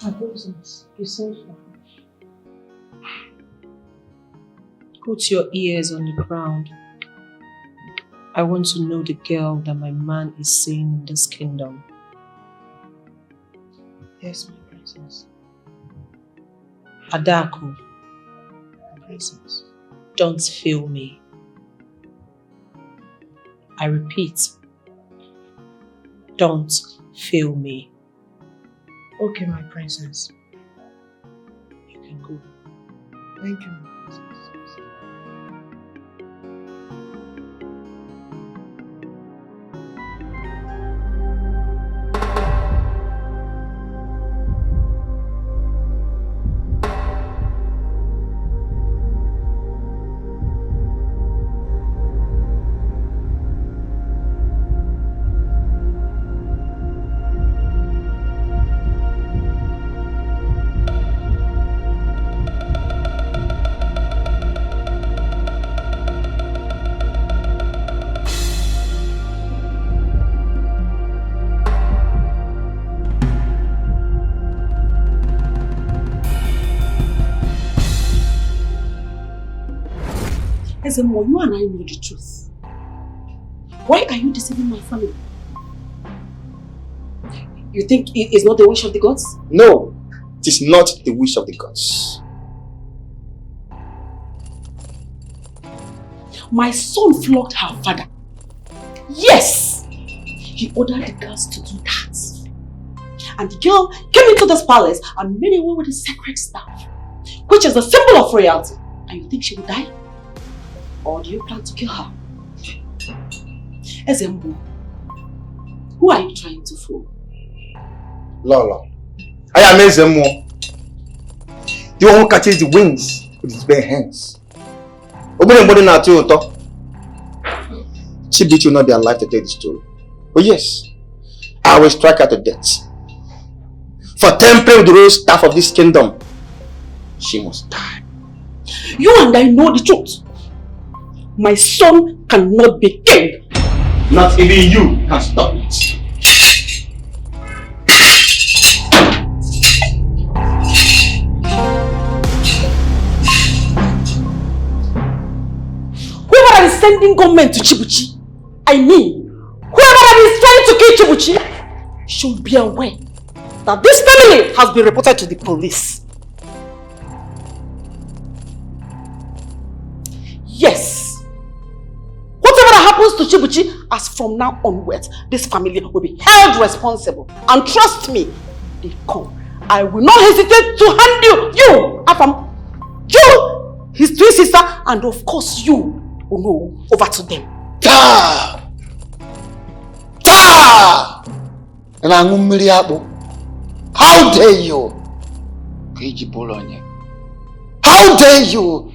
My presence, you seem fine. Put your ears on the ground. I want to know the girl that my man is seeing in this kingdom. Yes, my princess. Adaku, My princess. don't fail me. I repeat, don't fail me. Okay, my princess. You can go. Thank you, my princess. Ezemo, you and I know the truth. Why are you deceiving my family? You think it is not the wish of the gods? No, it is not the wish of the gods. My son flogged her father. Yes! He ordered the girls to do that. And the girl came into this palace and made away with the sacred staff, which is a symbol of royalty. And you think she will die? Or do you plan to kill her? Ezembu, who are you trying to fool? Lola, I am Ezemo. The one who catches the wings with his bare hands. CHIBUCHI will not be alive to tell the story. But yes, I will strike her to death. For tampering with the royal staff of this kingdom, she must die. You and I know the truth. My son cannot be king. Not even you can stop it. Whoever that is sending government to CHIBUCHI, I mean, whoever that is trying to kill CHIBUCHI, should be aware that this family has been reported to the police. Yes. Whatever that happens to CHIBUCHI, as from now onwards, this family will be held responsible. And trust me, they come. I will not hesitate to hand you, Afam, you, his twin sister, and of course you, Uno, over to them. Ta! Ta! How dare you? How dare you?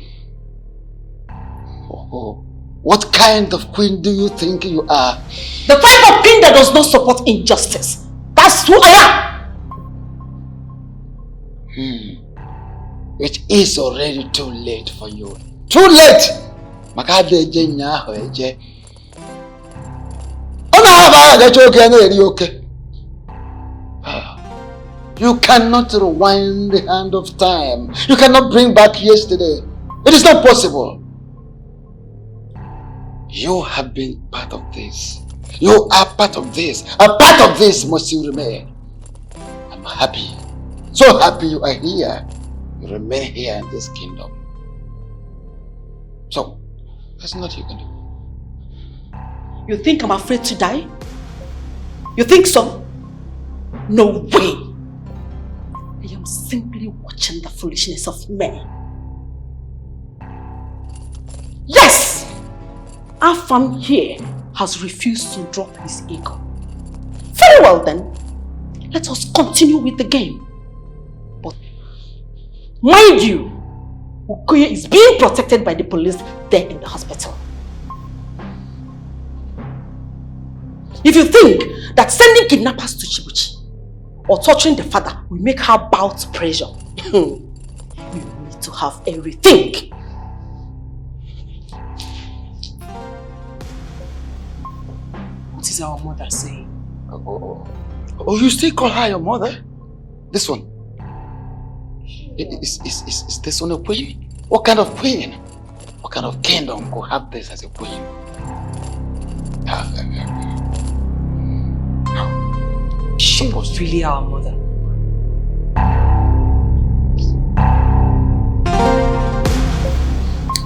Oh, what kind of queen do you think you are? The type of queen that does not support injustice. That's who I am. It is already too late for you. Too late! You cannot rewind the hand of time. You cannot bring back yesterday. It is not possible. You have been part of this. You are part of this. A part of this must you remain. I'm happy. So happy you are here. You remain here in this kingdom. So, there's nothing you can do. You think I'm afraid to die? You think so? No way. I am simply watching the foolishness of men. Yes! Afam here has refused to drop his ego. Very well then, let us continue with the game. But mind you, Ukoye is being protected by the police there in the hospital. If you think that sending kidnappers to CHIBUCHI or torturing the father will make her bow to pressure, you need to have a rethink. What is our mother saying? Oh, you still call her your mother? This one, Is this one a queen? What kind of queen? What kind of kingdom could have this as a queen? She was really our mother.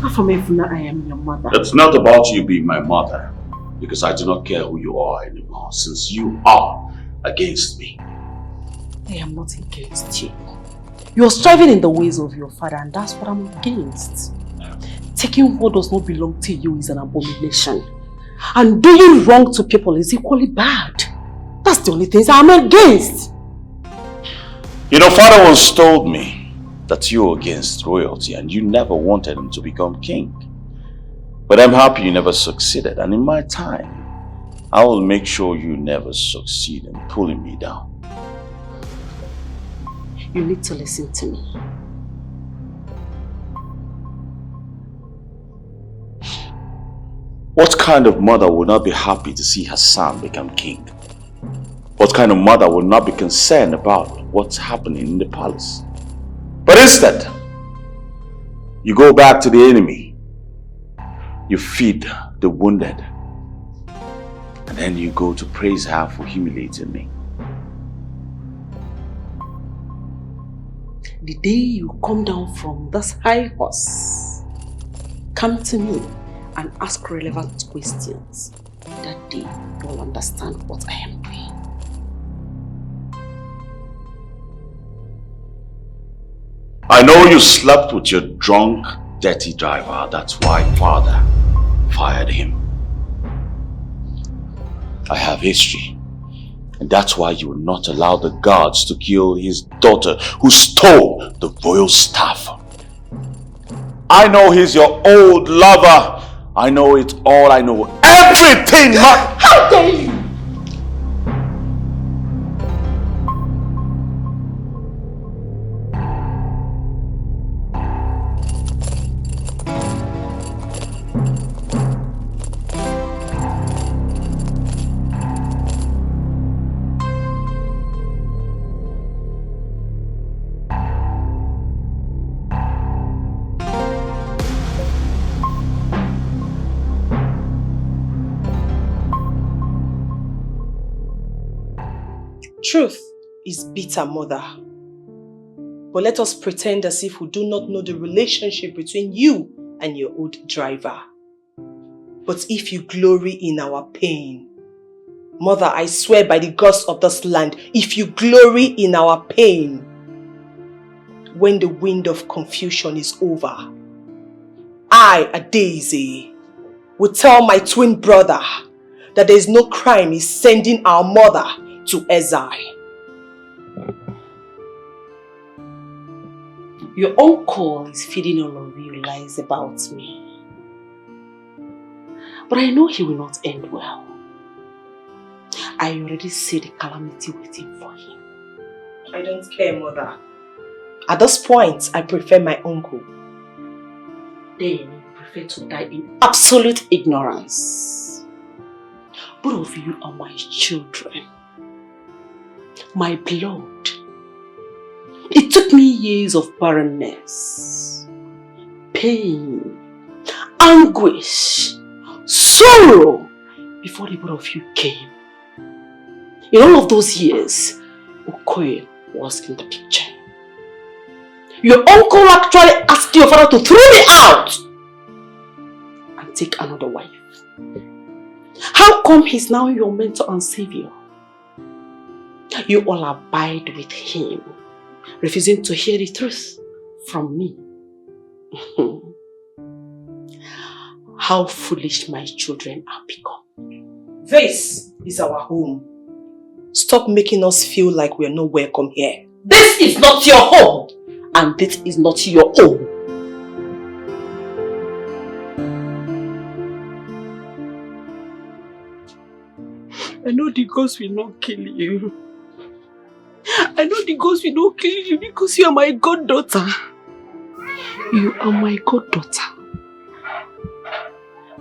Afamefuna, I am your mother. It's not about you being my mother, because I do not care who you are anymore, since you are against me. I am not against you. You are striving in the ways of your father, and that's what I'm against. Taking what does not belong to you is an abomination. And doing wrong to people is equally bad. That's the only things I'm against. You know, father once told me that you were against royalty and you never wanted him to become king. But I'm happy you never succeeded, and in my time, I will make sure you never succeed in pulling me down. You need to listen to me. What kind of mother would not be happy to see her son become king? What kind of mother would not be concerned about what's happening in the palace? But instead, you go back to the enemy, you feed the wounded, and then you go to praise her for humiliating me. The day you come down from this high horse, come to me and ask relevant questions. That day, you'll understand what I am doing. I know you slept with your drunk, dirty driver. That's why father fired him. I have history. And that's why you will not allow the guards to kill his daughter who stole the royal staff. I know he's your old lover. I know it all. I know everything. How dare you! Truth is bitter, mother. But let us pretend as if we do not know the relationship between you and your old driver. But if you glory in our pain, mother, I swear by the gods of this land, if you glory in our pain, when the wind of confusion is over, I, a Daisy, will tell my twin brother that there is no crime in sending our mother to exile. Your uncle is feeding all of you lies about me. But I know he will not end well. I already see the calamity waiting for him. I don't care, mother. At this point, I prefer my uncle. Then you prefer to die in absolute ignorance. Both of you are my children. My blood. It took me years of barrenness, pain, anguish, sorrow before the both of you came. In all of those years, Okoye was in the picture. Your uncle actually asked your father to throw me out and take another wife. How come he's now your mentor and savior? You all abide with him, refusing to hear the truth from me. How foolish my children are become. This is our home. Stop making us feel like we are not welcome here. This is not your home, and this is not your home. I know the ghost will not kill you. I know the ghost will not kill you because you are my goddaughter. You are my goddaughter.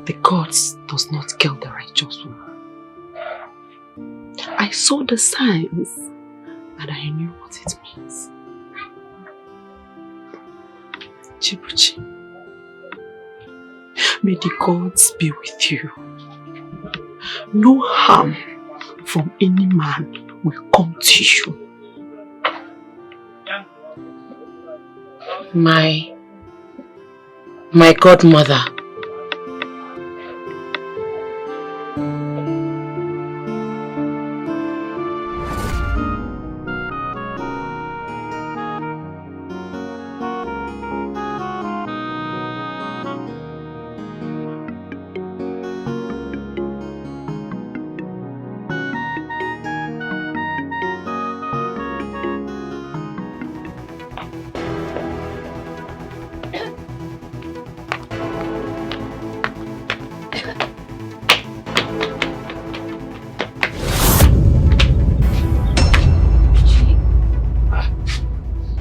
The gods does not kill the righteous woman. I saw the signs and I knew what it means. Chibuchi, may the gods be with you. No harm from any man will come to you. My godmother.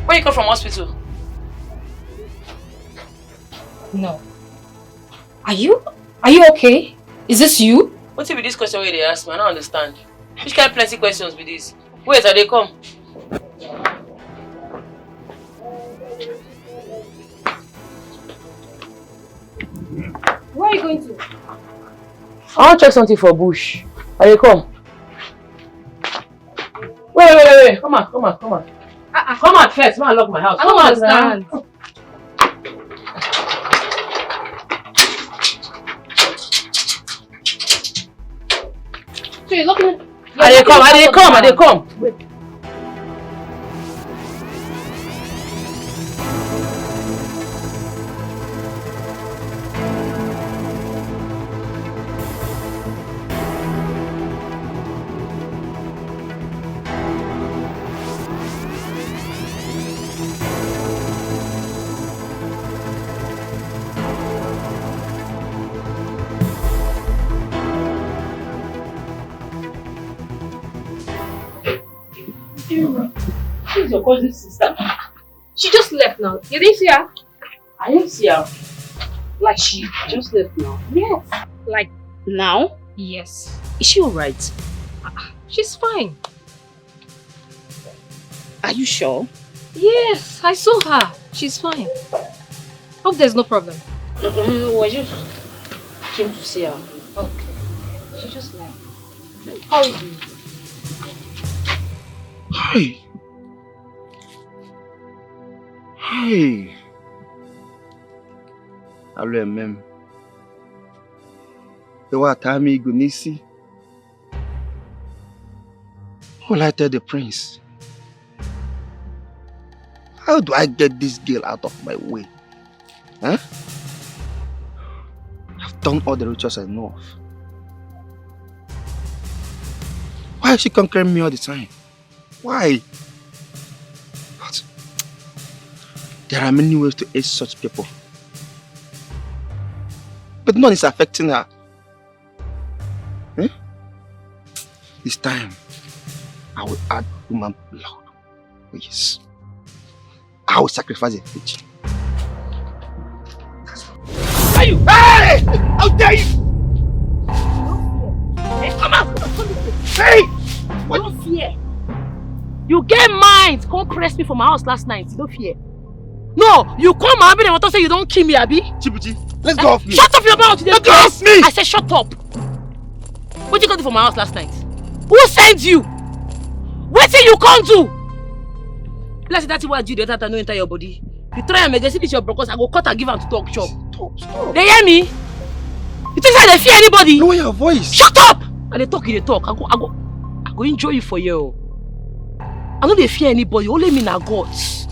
When you come from hospital? No. Are you okay? Is this you? What be this question where they ask me? I don't understand. Which kind of plenty questions with this? Wait till they come. Where are you going to? I want to check something for bush. Are they come? Wait. Come on. Come out first. Man, lock my house. I don't understand. So you're looking. Are they come? Wait. Who's your cousin's sister? She just left now. You didn't see her? I didn't see her. Like she just left now. Yes. Like now? Yes. Is she alright? She's fine. Are you sure? Yes, I saw her. She's fine. Hope there's no problem. I just came to see her. Okay. She just left. How is you? Hey. Hello, mem. The what Tami Gunisi? Who will I tell the prince? How do I get this girl out of my way? Huh? I've done all the rituals I know of. Why is she conquering me all the time? Why? But there are many ways to aid such people. But none is affecting her. Eh? This time, I will add human blood. Oh yes. I will sacrifice a bitch. Are you? Hey! How dare you! Hey, come on! Hey! What? Don't fear. You get mind. Come press me from my house last night. Don't fear. No, you come and want to say you don't kill me, Abi. Chibuchi, let's go off me. Shut up your mouth. Let go off me! I said shut up. What did you go do from my house last night? Who sent you? What did you come to? Let's say that's what I do the other time, no enter your body. You try and make a see this your brokers, I go cut and give them to talk shop. Stop. They hear me? You think I fear anybody? Lower your voice. Shut up! And they talk, you they talk. I go enjoy you for you. I know they fear anybody, only me na gods.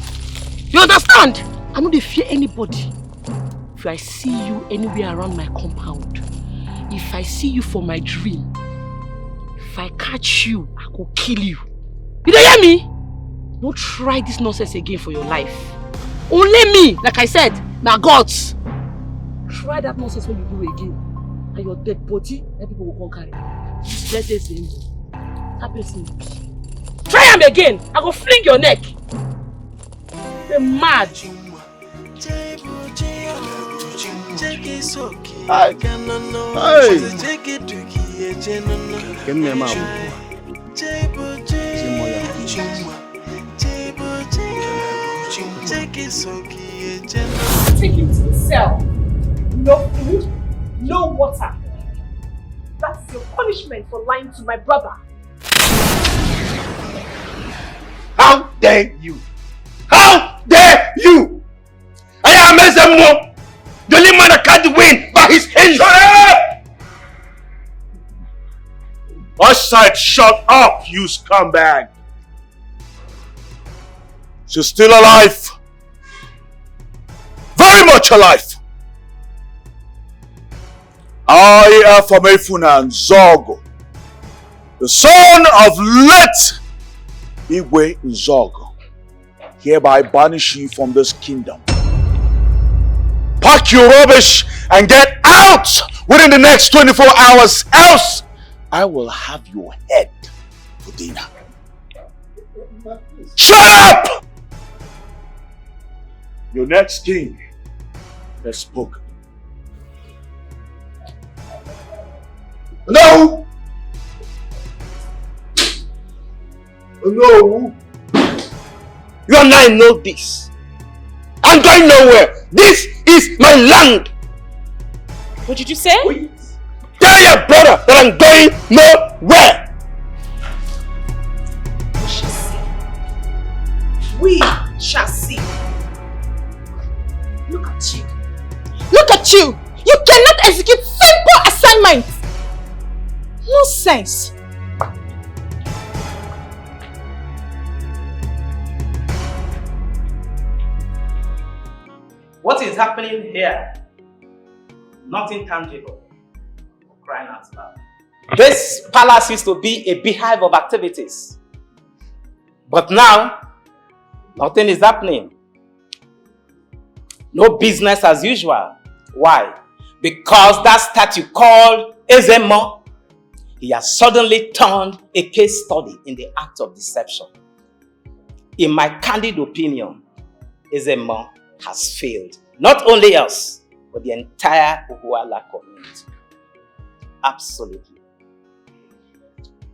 You understand? I know they fear anybody. If I see you anywhere around my compound, if I see you for my dream, if I catch you, I go kill you. You don't hear me? Don't try this nonsense again for your life. Only me, like I said, na gods. Try that nonsense when you do again. And your dead body, and people will come carry. Let this in. That person. Try him again. I go fling your neck. You're mad. Hey! Give me a mouth. Take him to the cell. No food, no water. That's your punishment for lying to my brother. How dare you? How dare you? I am Ezemo, the only man that can't win by his hands. I said shut up, you scumbag. She's still alive. Very much alive. I, Afamefuna Nzogo, the son of late Igwe Nzogo, hereby banish you from this kingdom. Pack your rubbish and get out within the next 24 hours, else I will have your head for dinner. Shut up! Your next king has spoken. No! No! You and I know this. I'm going nowhere. This is my land. What did you say? Tell your brother that I'm going nowhere. We shall see. Look at you. Look at you. You cannot execute simple assignments. Nonsense. What is happening here? Nothing tangible. Crying out loud. This palace used to be a beehive of activities. But now, nothing is happening. No business as usual. Why? Because that statue called Ezemo, he has suddenly turned a case study in the act of deception. In my candid opinion, Ezemo has failed. Not only us, but the entire Uhuala community. Absolutely.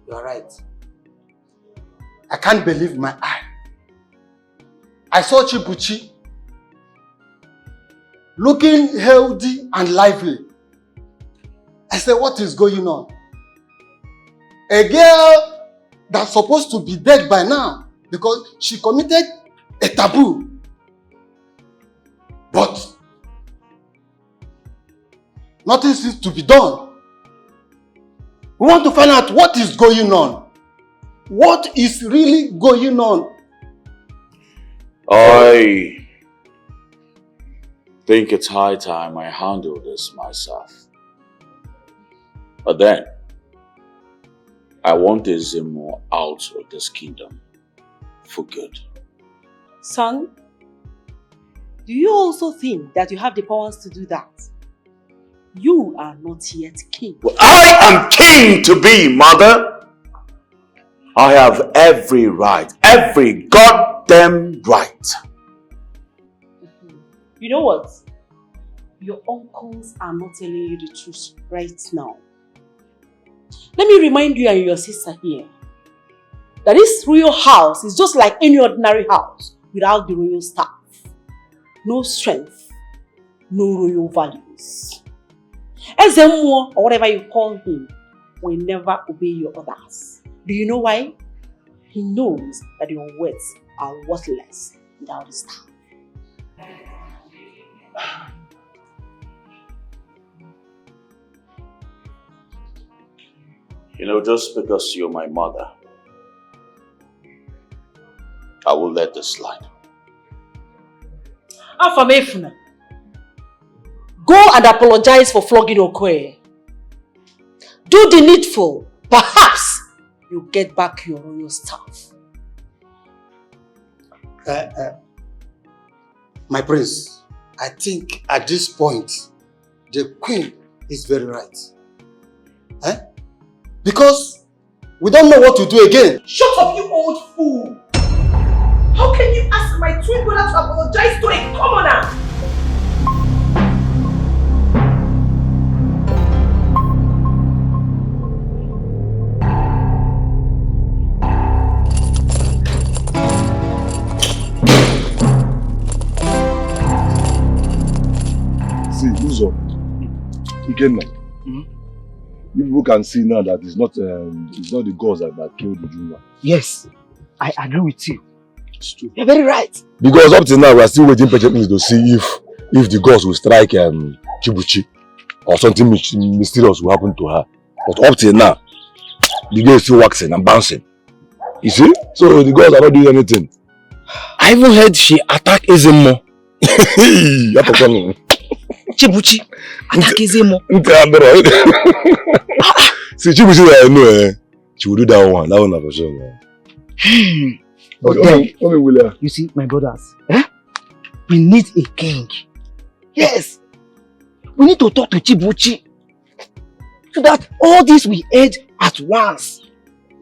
You are right. I can't believe my eye. I saw Chibuchi looking healthy and lively. I said, what is going on? A girl that's supposed to be dead by now because she committed a taboo. But nothing seems to be done. We want to find out what is going on. What is really going on? I think it's high time I handle this myself. But then, I want Ezemo out of this kingdom for good. Son, do you also think that you have the powers to do that? You are not yet king. Well, I am king to be, mother. I have every right, every goddamn right. You know what? Your uncles are not telling you the truth right now. Let me remind you and your sister here that this royal house is just like any ordinary house without the royal staff. No strength, no royal values. Ezemo, or whatever you call him, will never obey your orders. Do you know why? He knows that your words are worthless without the staff. You know, just because you're my mother, I will let this slide. Afamefuna, go and apologize for flogging Okoye. Do the needful. Perhaps you get back your royal staff. My prince, I think at this point, the queen is very right. Because we don't know what to do again. Shut up, you old fool! How can you ask my twin brother to apologize to a commoner? Ikenna, you people can see now that it's not the gods that killed Ujunwa. Yes, I agree with you. It's true. You're very right. Because up till now, we are still waiting patiently to see if the gods will strike CHIBUCHI or something mysterious will happen to her. But up till now, the girl is still waxing and bouncing. You see? So the gods are not doing anything. I even heard she attacked Ezemo. CHIBUCHI attack Ezemo. See, CHIBUCHI, I know, she will do that one. That one for sure. But then, you see, my brothers, we need a king. Yes. We need to talk to CHIBUCHI so that all this we heard at once.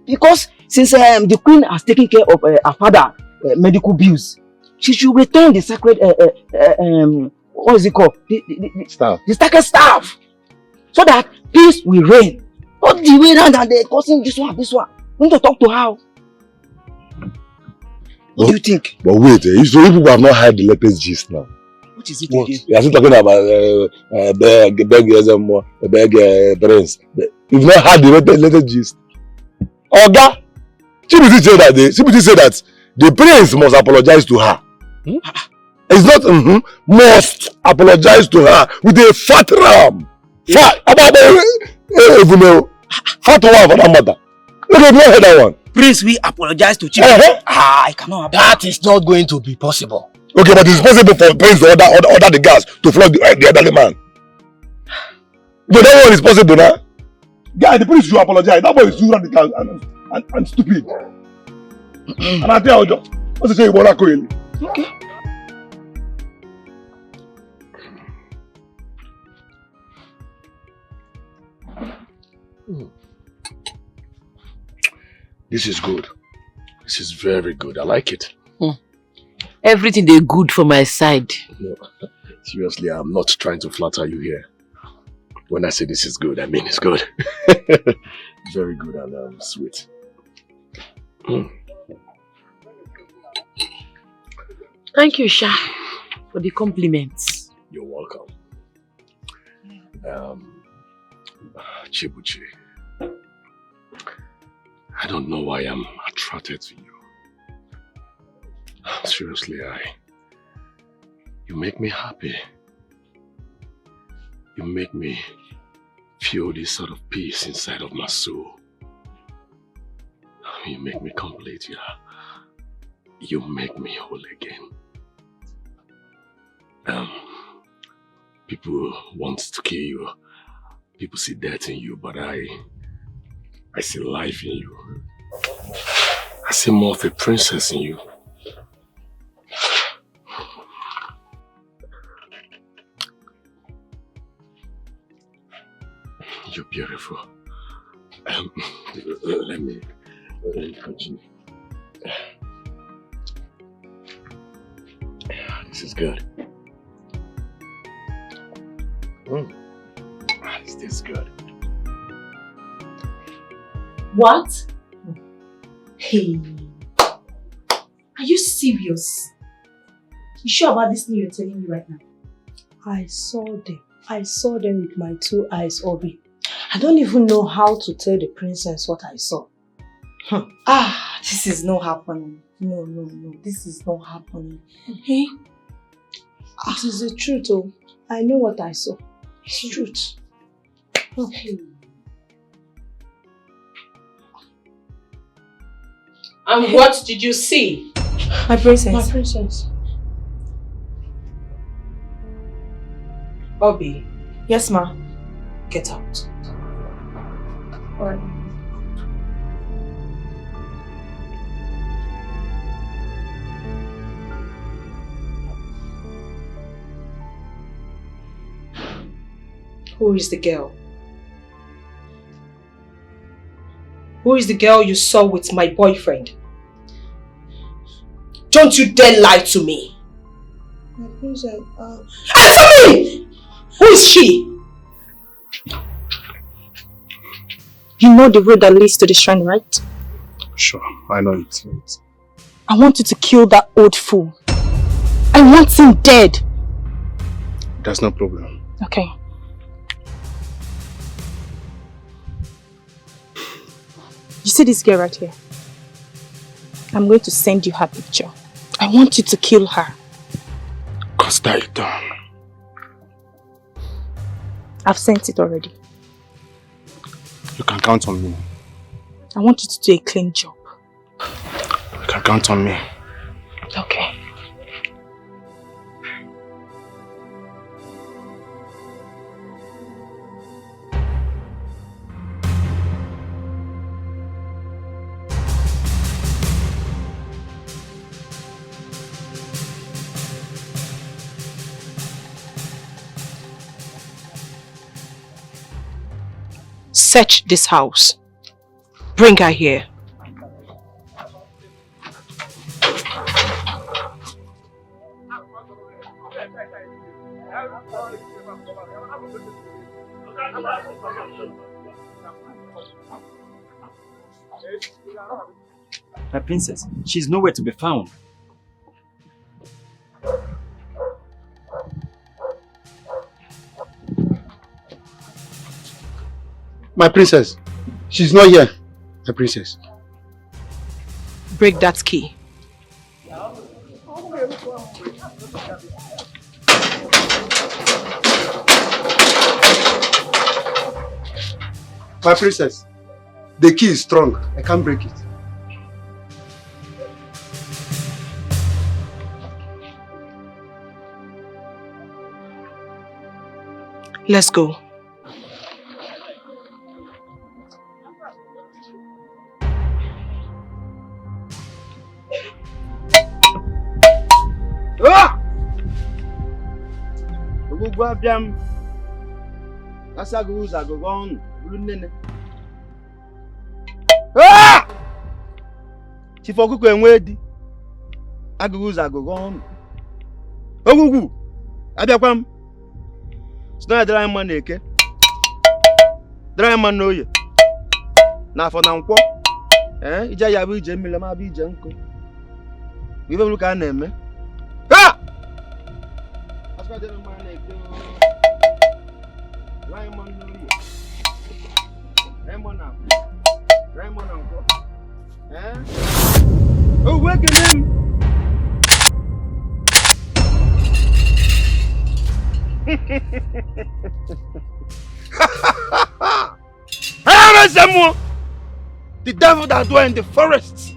Because since the queen has taken care of her father medical bills, she should return the sacred what is it called? The sacred staff. So that peace will reign. Not the way around and they're causing this one. We need to talk to her. What do you think? But wait, so you people have not heard the latest gist now. What is it again? You are still talking about beg prince. You've not heard the latest gist. Oga, CHIBUCHI said that the prince must apologize to her. It's not must apologize to her with a fat ram. Fat one for that matter. Look, I've not heard that one. Prince, we apologize to CHIBUCHI. I cannot. That is not going to be possible. Okay, but it's possible for Prince to order the guards to flog the elderly man. But that one is possible now. Guy, the prince should apologize. That boy is too radical and stupid. And I tell you, what's the say about that? Okay. This is good. This is very good. I like it. Everything they good for my side. No, seriously, I'm not trying to flatter you here. When I say this is good, I mean it's good. Very good and sweet. Thank you, Sha, for the compliments. You're welcome. CHIBUCHI, I don't know why I'm attracted to you. Seriously, you make me happy. You make me feel this sort of peace inside of my soul. You make me complete, yeah. You make me whole again. People want to kill you. People see death in you, but I see life in you. I see more of a princess in you. You're beautiful. Let me continue. This is good. Is this good? What? Hey. Are you serious? You sure about this thing you're telling me right now? I saw them. I saw them with my 2 eyes, Obi. I don't even know how to tell the princess what I saw. This is not happening. No. This is not happening. Hey? It is the truth, oh. I know what I saw. It's truth. Okay. And what did you see? My princess. My princess. Obi. Yes, ma. Get out. Alright. Who is the girl? Who is the girl you saw with my boyfriend? Don't you dare lie to me! My princess, Answer me! Who is she? You know the road that leads to the shrine, right? Sure, I know it. I want you to kill that old fool. I want him dead. That's no problem. Okay. You see this girl right here? I'm going to send you her picture. I want you to kill her. Costaito. I've sent it already. You can count on me. I want you to do a clean job. You can count on me. Okay. Search this house. Bring her here. My princess, she's nowhere to be found. My princess, she's not here. My princess. Break that key. My princess, the key is strong. I can't break it. Let's go. Biam. Asagu Zagogon, Blunene. Ah! Chifoku and Wedi. Agu Zagogon. Ogugu. Abiakwam. It's not a dry man, eh? Dry man, no, ye. Now for now, eh? Ijayabu Jemilama be Janko. We will look at them, eh? Ah! Oh, waken him! The devil that dwells in the forest.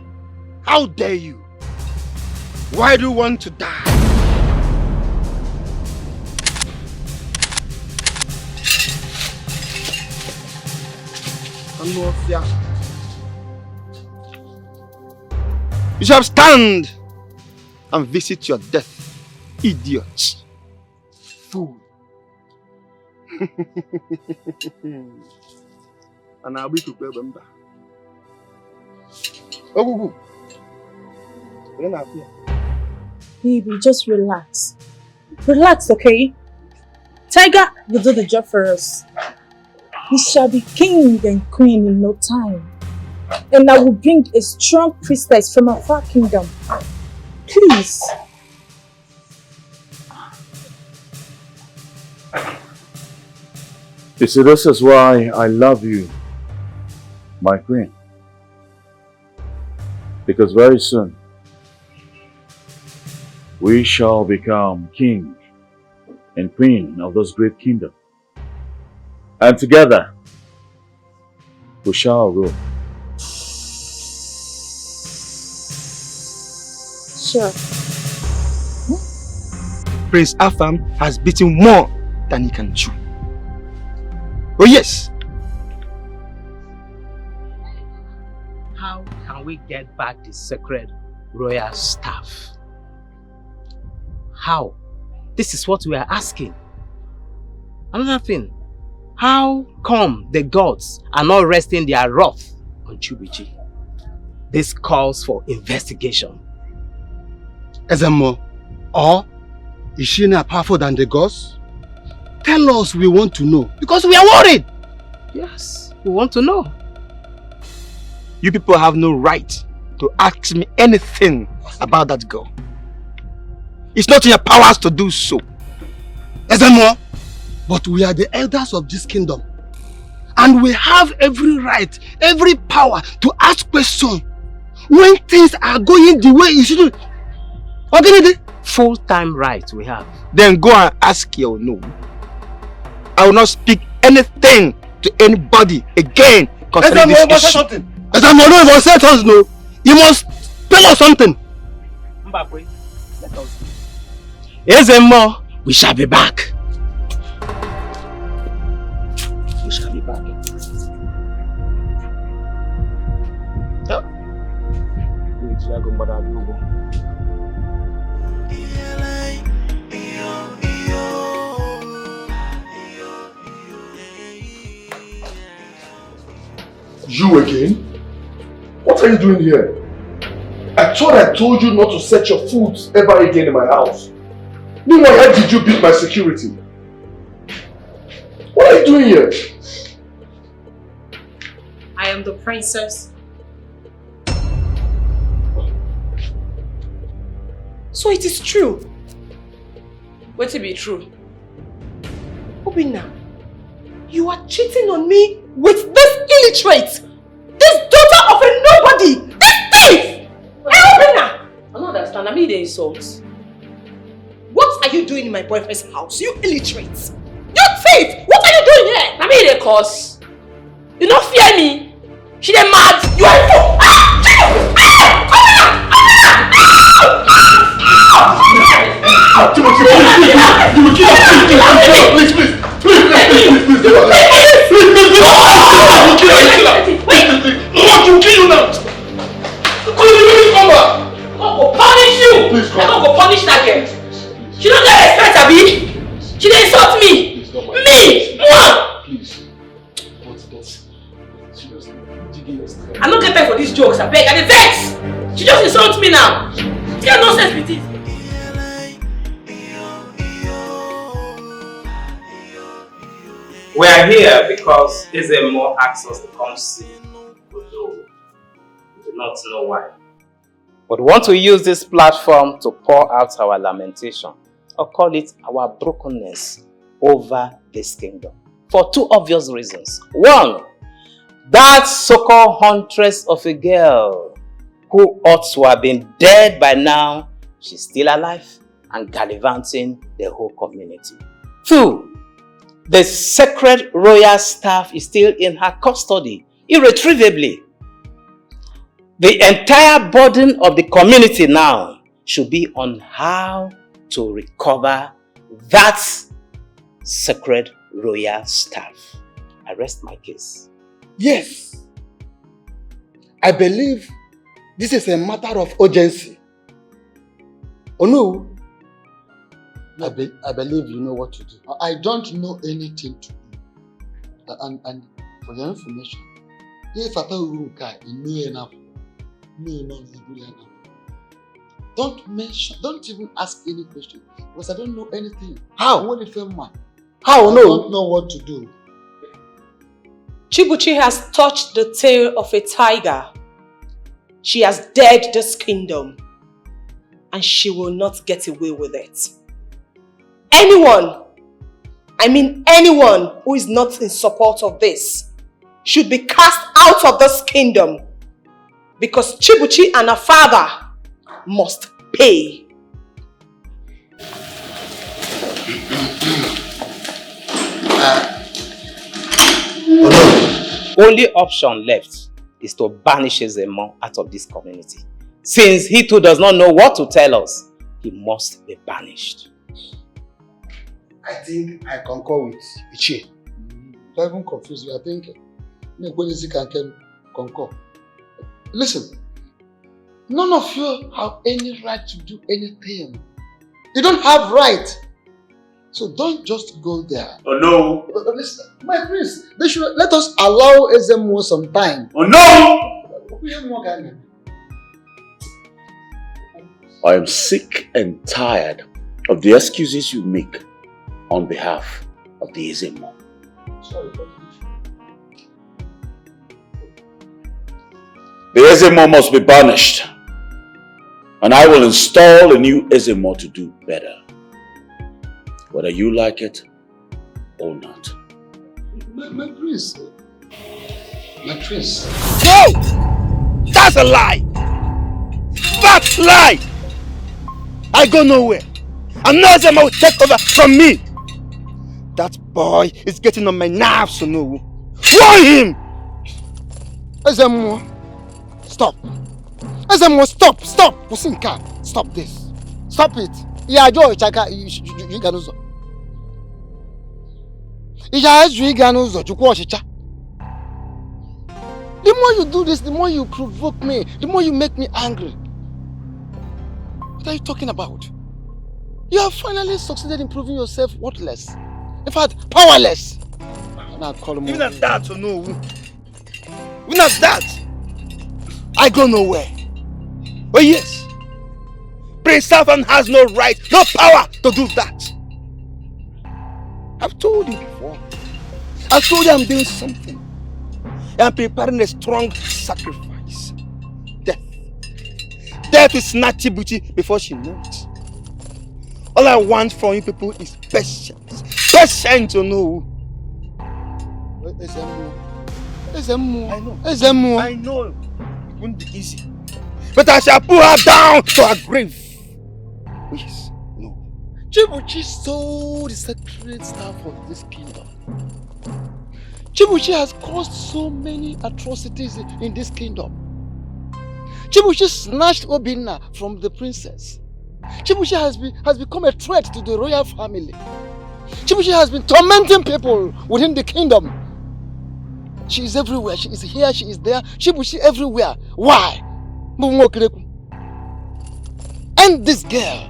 How dare you? Why do you want to die? You shall stand and visit your death, idiot. Fool. And I'll be to remember. Oh, Baby, just relax. Relax, okay? Tiger will do the job for us. We shall be king and queen in no time. And I will bring a strong priestess from our far kingdom. Please. You see, this is why I love you, my queen. Because very soon, we shall become king and queen of this great kingdom. And together, we shall rule. Sure. Prince Afam has beaten more than he can chew. Oh yes. How can we get back the sacred royal staff? How? This is what we are asking. Another thing, how come the gods are not resting their wrath on CHIBUCHI? This calls for investigation. Ezemo, or is she not powerful than the gods? Tell us, we want to know, because we are worried. Yes, we want to know. You people have no right to ask me anything about that girl. It's not in your powers to do so. Ezemo, but we are the elders of this kingdom. And we have every right, every power to ask questions when things are going the way it should. Okay, Full-time right we have. then go and ask your no. I will not speak anything to anybody again concerning this issue. As I'm not even say something, no. You must tell us something. Mbakwe, let us. Here's a more. We shall be back. We shall be back. You again? What are you doing here? I thought I told you not to set your foot ever again in my house. Meanwhile, how did you beat my security? What are you doing here? I am the princess. So it is true. What it be true? Obinna, you are cheating on me with this illiterate, this daughter of a nobody, this thief! Hey, Obinna! I don't understand. I mean the insults. What are you doing in my boyfriend's house, you illiterate? You thief! What are you doing here? I mean the cause. You don't fear me. She dey mad. You are a fool! Timothy, please, you will kill us. Please, please, please, you will kill you now. Come back. I'm gonna punish you. Please come. I'm gonna punish that girl. She don't get respect, Abi. She dey insult me. Me. Please. I don't get time for these jokes. I beg. I dey vex. She just insults me now. She got no sense with it. We are here because Ezemo asked us to come see Odo. We do not know why. But we want to use this platform to pour out our lamentation, or call it our brokenness over this kingdom. For two obvious reasons. One, that so-called huntress of a girl who ought to have been dead by now, she's still alive and gallivanting the whole community. Two, the sacred royal staff is still in her custody, irretrievably. The entire burden of the community now should be on how to recover that sacred royal staff. I rest my case. Yes. I believe this is a matter of urgency. Oh no? I believe you know what to do. I don't know anything to do. And for your information, if I tell you know enough, don't mention, don't even ask any question because I don't know anything. How? I'm only a man. How? I No. don't know what to do. Chibuchi has touched the tail of a tiger. She has dared this kingdom, and she will not get away with it. Anyone, I mean anyone who is not in support of this should be cast out of this kingdom because Chibuchi and her father must pay. Only option left is to banish Ezemo out of this community. Since he too does not know what to tell us, he must be banished. I think I concur with Ichi. Don't even confuse you. I think Nekwenisi can concur. Listen, none of you have any right to do anything. You don't have right. So don't just go there. Oh no! Listen, my prince, they should let us allow Ezemo some time. Oh no! I am sick and tired of the excuses you make on behalf of the Ezemo. Sorry, the Ezemo must be banished, and I will install a new Ezemo to do better, whether you like it or not. My prince, My prince. No! That's a lie! Fat lie! I go nowhere. And no Ezema will take over from me. That boy is getting on my nerves, so no. Warn him! Ezemo, stop. Ezemo, stop. Pusinka, stop this. Stop it. Yeah, Joe, Chaka, you can also. The more you do this, the more you provoke me, the more you make me angry. What are you talking about? You have finally succeeded in proving yourself worthless. In fact, powerless. Even at that, so no. Even at that, I go nowhere. Oh yes, Prince Safan has no right, no power to do that. I've told you before. I've told you I'm doing something. I'm preparing a strong sacrifice. Death. Death will snatch CHIBUCHI before she knows. All I want from you people is patience. Patience, you know. I know. It won't be easy. But I shall put her down to her grave. Yes. No. CHIBUCHI stole the sacred staff of this kingdom. CHIBUCHI has caused so many atrocities in this kingdom. CHIBUCHI snatched Obinna from the princess. CHIBUCHI has become a threat to the royal family. CHIBUCHI has been tormenting people within the kingdom. She is everywhere. She is here, she is there. CHIBUCHI everywhere. Why? And this girl.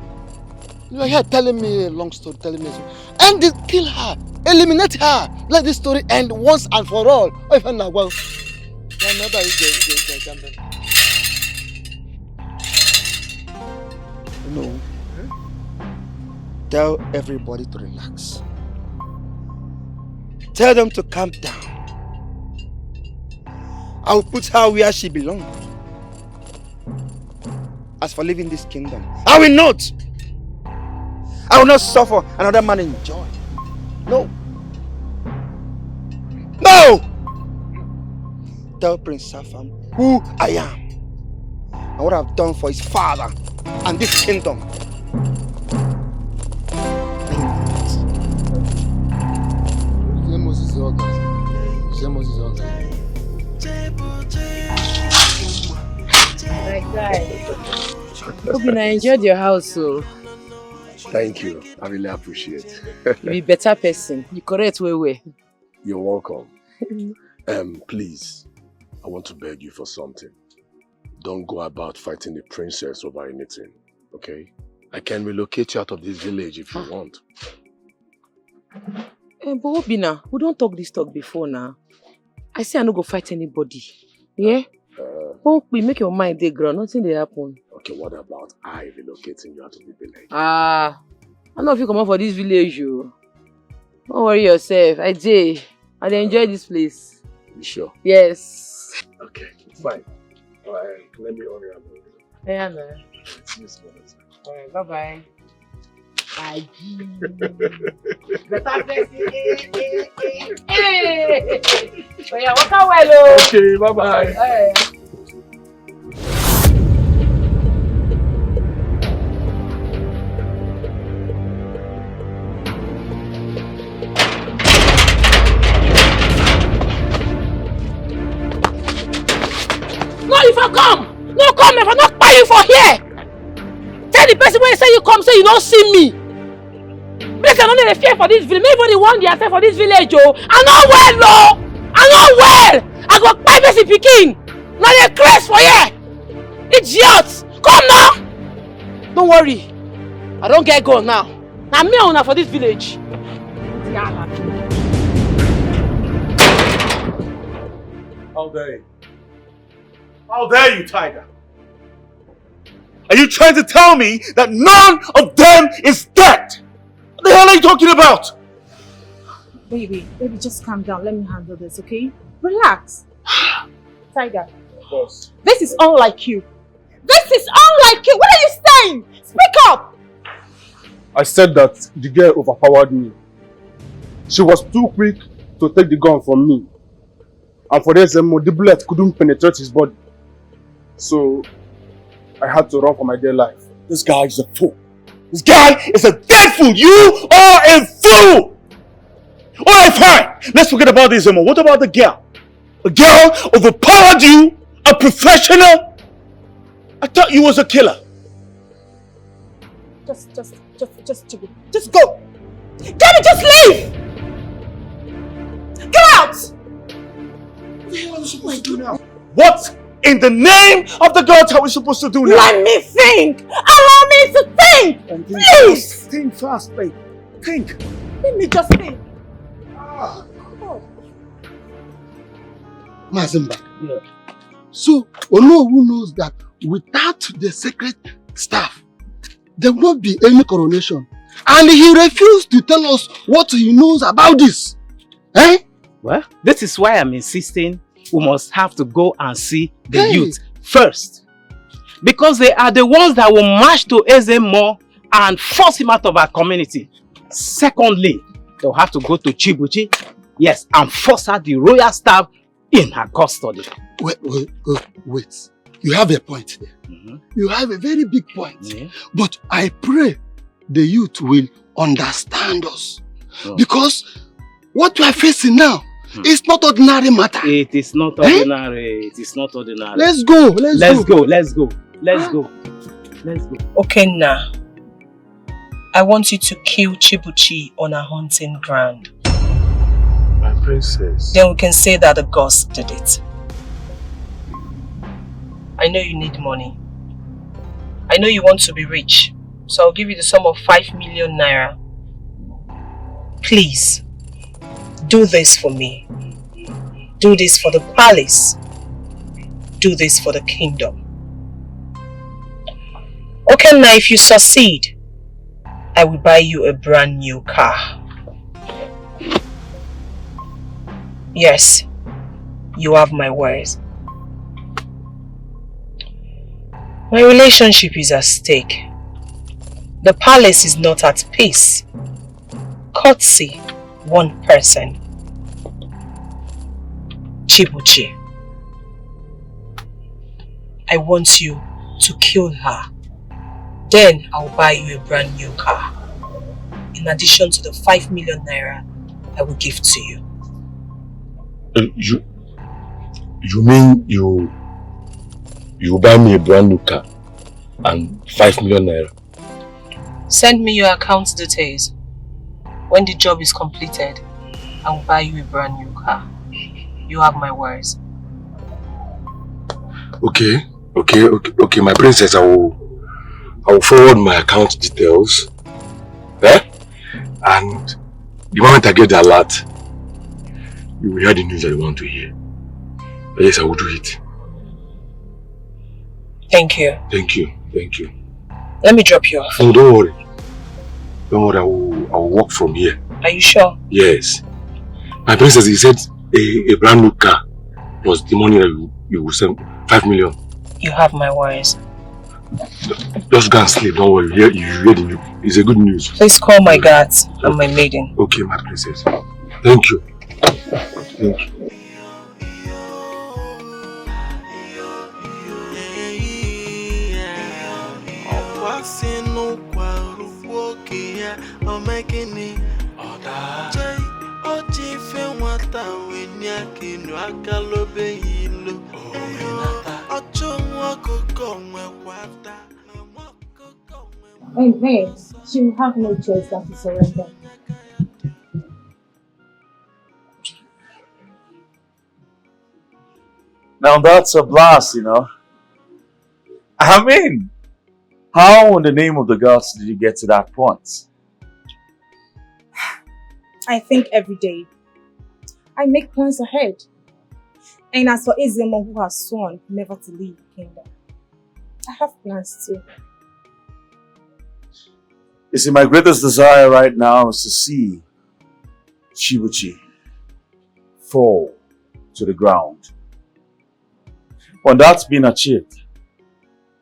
You are here telling me a long story, and this, kill her, eliminate her, let this story end once and for all. No. Tell everybody to relax. Tell them to calm down. I will put her where she belongs. As for leaving this kingdom, I will not. I will not suffer another man in joy. No. No! Tell Prince Safan who I am and what I've done for his father and this kingdom. My guy. Hope you enjoyed your house, so. Thank you. I really appreciate it. You be a better person. You correct way. You're welcome. Please, I want to beg you for something. Don't go about fighting the princess over anything, okay? I can relocate you out of this village if you want. But Obina, we don't talk this talk before now. I say I no go fight anybody. Yeah? Hope we make your mind dey ground, nothing dey happen. Okay, what about I relocating you out of the village? I don't know if you come out for this village, you. Don't worry yourself. I enjoy this place. You sure? Yes. Okay, fine. Alright, let me hurry up. Yeah, man. Alright, bye-bye. Bye. Better person. Hey! So yeah, walk out well. Okay, bye-bye. Hey. No, if I come! No, come if I not buy you for here! Tell the person when you say you come, say you don't see me! Please, I don't need a fear for this village. Maybe the one they are for this village, oh! I'm not well, no! I'm not well! I got 5 years in Peking! Now they're crazy for here! Idiots! Come now! Don't worry. I don't get gone now. I'm me owner for this village. How dare you? How dare you, Tiger? Are you trying to tell me that none of them is dead? What the hell are you talking about? Baby, just calm down. Let me handle this, okay? Relax. Tiger. Boss. This is unlike you. This is unlike you. What are you saying? Speak up. I said that the girl overpowered me. She was too quick to take the gun from me. And for this, the bullet couldn't penetrate his body. So, I had to run for my dear life. This guy is a fool. This guy is a dead fool. You are a fool! Alright, fine. Let's forget about this, Emo. What about the girl? The girl overpowered you? A professional? I thought you was a killer. Just go. Gabby, just leave! Get out! What are we supposed to do now? What in the name of the gods are we supposed to do now? Let me think! Allow me to think! Please! Think fast, babe. Think. Let me just think. Mazimba. Yeah. So, Onowu knows that without the sacred staff, there will not be any coronation. And he refused to tell us what he knows about this. Eh? Well, this is why I'm insisting we must have to go and see the youth first. Because they are the ones that will march to Ezemo and force him out of our community. Secondly, they'll have to go to CHIBUCHI, yes, and force out the royal staff in her custody. Wait. You have a point there. You have a very big point. But I pray the youth will understand us. Because what we are facing now is not ordinary matter. It is not ordinary. It is not ordinary. Let's go. Let's go. Okay, now. I want you to kill CHIBUCHI on a hunting ground. My princess. Then we can say that the gods did it. I know you need money. I know you want to be rich. So I'll give you the sum of 5 million naira. Please, do this for me. Do this for the palace. Do this for the kingdom. Okay, now if you succeed, I will buy you a brand new car. Yes, you have my words. My relationship is at stake. The palace is not at peace. Courtesy, one person. CHIBUCHI. I want you to kill her. Then I'll buy you a brand new car. In addition to the 5 million naira I will give to you. You mean you buy me a brand new car and 5 million naira? Send me your account details. When the job is completed, I will buy you a brand new car. You have my words. Okay, my princess, I will forward my account details. And the moment I get the alert, you will hear the news that you want to hear. But yes, I will do it. Thank you. Thank you. Let me drop you off. No, don't worry. I will walk from here. Are you sure? Yes. My princess, he said a brand new car plus the money that you will send 5 million. You have my words. Just go and sleep, don't worry. You hear the news. It's a good news. Please call my guards and my maiden. Okay, my princess. Thank you. And then she will have no choice than to surrender. Now that's a blast, you know. I mean, how in the name of the gods did you get to that point? I think every day. I make plans ahead. And as for Ezemo, who has sworn never to leave the kingdom, I have plans too. You see, my greatest desire right now is to see CHIBUCHI fall to the ground. When that's been achieved,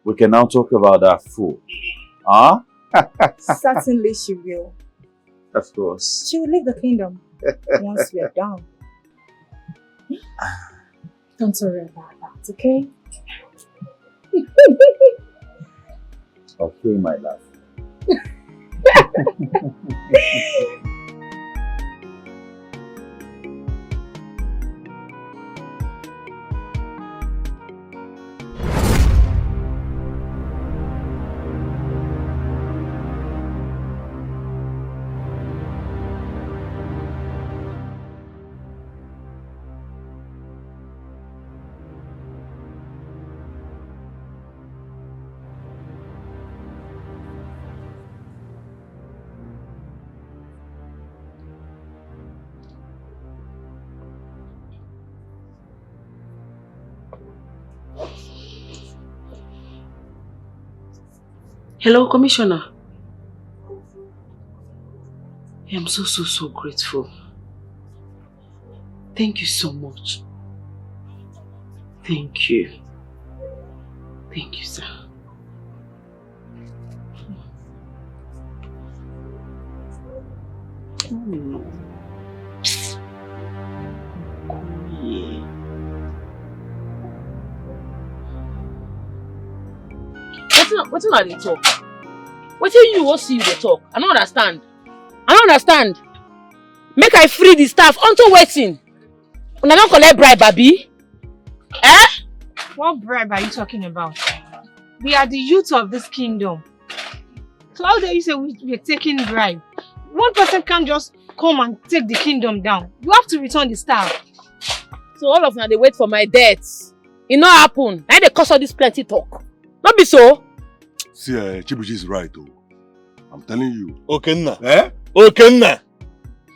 we can now talk about that fool. Huh? Certainly she will. Of course. She will leave the kingdom once we are done. Don't worry about that, okay? Okay, my love. Hello, Commissioner. I'm so grateful. Thank you so much. Thank you. Thank you, sir. Oh, no. What's not they talk? What you want see you they talk? I don't understand. Make I free the staff until waiting. When I don't collect bribe, baby. Eh? What bribe are you talking about? We are the youth of this kingdom. So how dare you say we're taking bribe? One person can't just come and take the kingdom down. You have to return the staff. So all of them they wait for my death. It not happen. Now they cause all this plenty talk. Not be so. See, Chibuchi is right, oh. I'm telling you. Okay, now. Eh? Okay, now.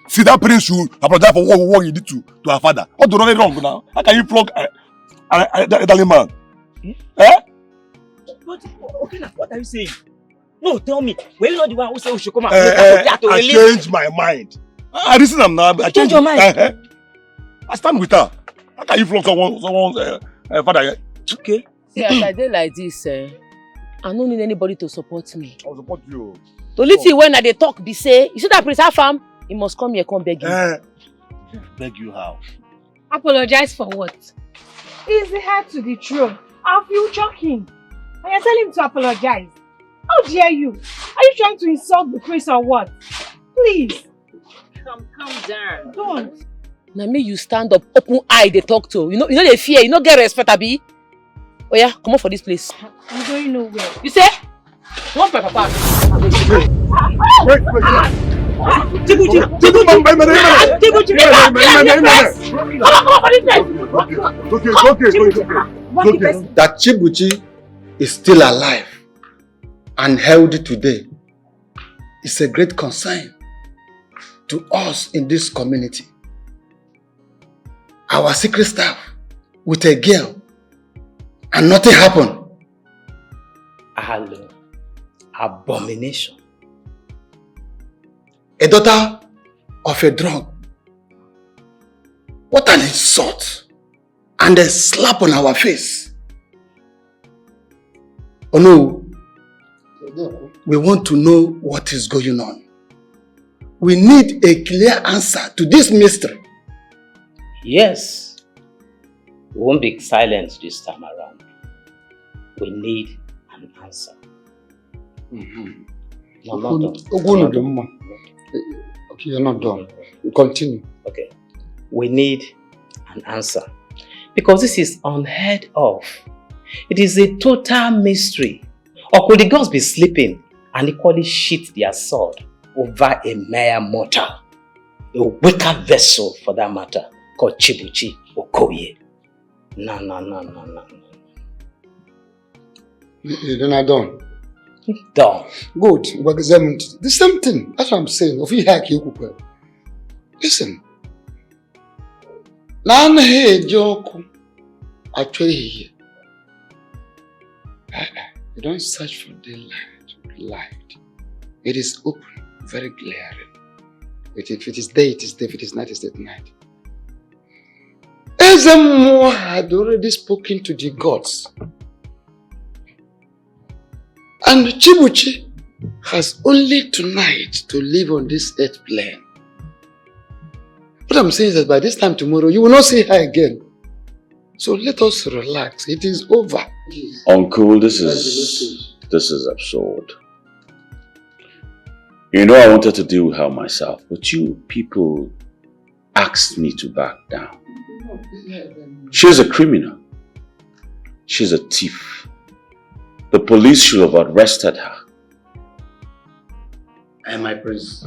See, that prince should apologize for what he did to her father. What do you wrong now? How can you flog a Italian man? Eh? But, okay, now, what are you saying? No, tell me. Were you not the one who said we should come and I changed my mind. I listen them now. I changed your mind. I stand with her. How can you flog someone's father? Okay. See, as I did like this, I don't need anybody to support me. I'll support you. The only thing when they talk, be say, you see that Prince Afam, he must come here, come beg you. Beg you how? Apologize for what? He's the heir to the throne, our future king. And you're telling him to apologize. How dare you? Are you trying to insult the prince or what? Please. Calm down. Don't. Now me you stand up, open eye they talk to. You know they fear, you know get respect, Abi. Oh yeah, come on for this place. I'm going nowhere. You say? Come for papa. Wait. Chibuchi. That Chibuchi is still alive and healthy today is a great concern to us in this community. Our secret staff with a girl and nothing happened. Hello. Abomination. A daughter of a drug. What an insult and a slap on our face. Oh no, we want to know what is going on. We need a clear answer to this mystery. Yes. We won't be silent this time around. We need an answer. No, not done. Okay, you're not done. Continue. Okay. We need an answer. Because this is unheard of. It is a total mystery. Or could the gods be sleeping and equally sheath their sword over a mere mortal? A wicked vessel for that matter, called Chibuchi Okoye. No. You're not done. Done. Good. We're examined. The same thing. That's what I'm saying. Listen. Nan he joke. Actually here. You don't search for daylight. Light. It is open, very glaring. If it is day, it is day. If it is night, it is night. Ezemo had already spoken to the gods. And Chibuchi has only tonight to live on this earth plane. What I'm saying is that by this time tomorrow, you will not see her again. So let us relax. It is over. Uncle, this is absurd. You know I wanted to deal with her myself, but you people asked me to back down. She's a criminal. She's a thief. The police should have arrested her. And my prince,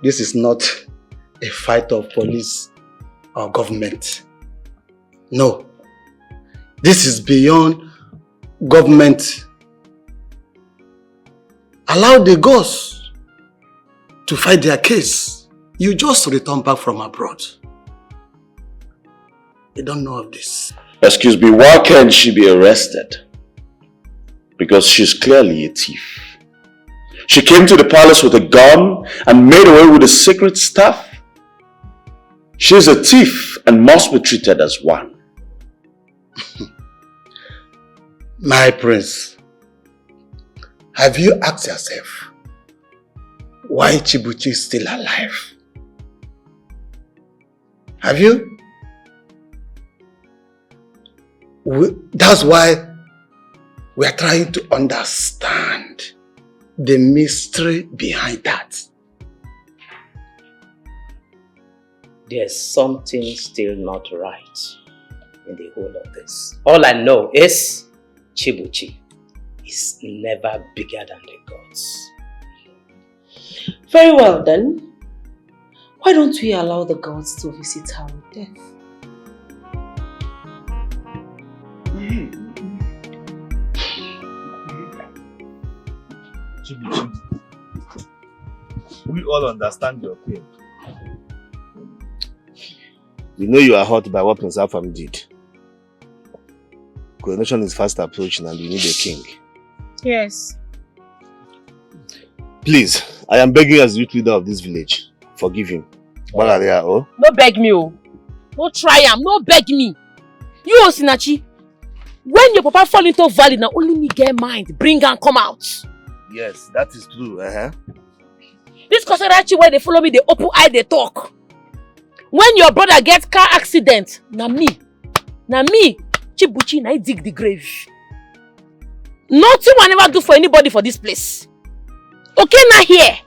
this is not a fight of police or government. No. This is beyond government. Allow the gods to fight their case. You just return back from abroad. You don't know of this. Excuse me, why can't she be arrested? Because she's clearly a thief. She came to the palace with a gun and made away with the secret stuff. She's a thief and must be treated as one. My prince, have you asked yourself why CHIBUCHI is still alive? Have you? That's why we are trying to understand the mystery behind that. There's something still not right in the whole of this. All I know is CHIBUCHI is never bigger than the gods. Very well then. Why don't we allow the gods to visit her with death? CHIBUCHI, we all understand your pain. We know you are hurt by what Prince Afam did. Coronation is fast approaching and we need a king. Yes. Please, I am begging as the youth leader of this village. Forgive him. No beg me, oh. No try am, no beg me. You, Osinachi, when your papa fall into valley, now only me get mind. Bring and come out. Yes, that is true. This Kosarachi, where they follow me, they open eye, they talk. When your brother gets car accident, na me, CHIBUCHI, I dig the grave. Nothing will never do for anybody for this place. Okay, now here.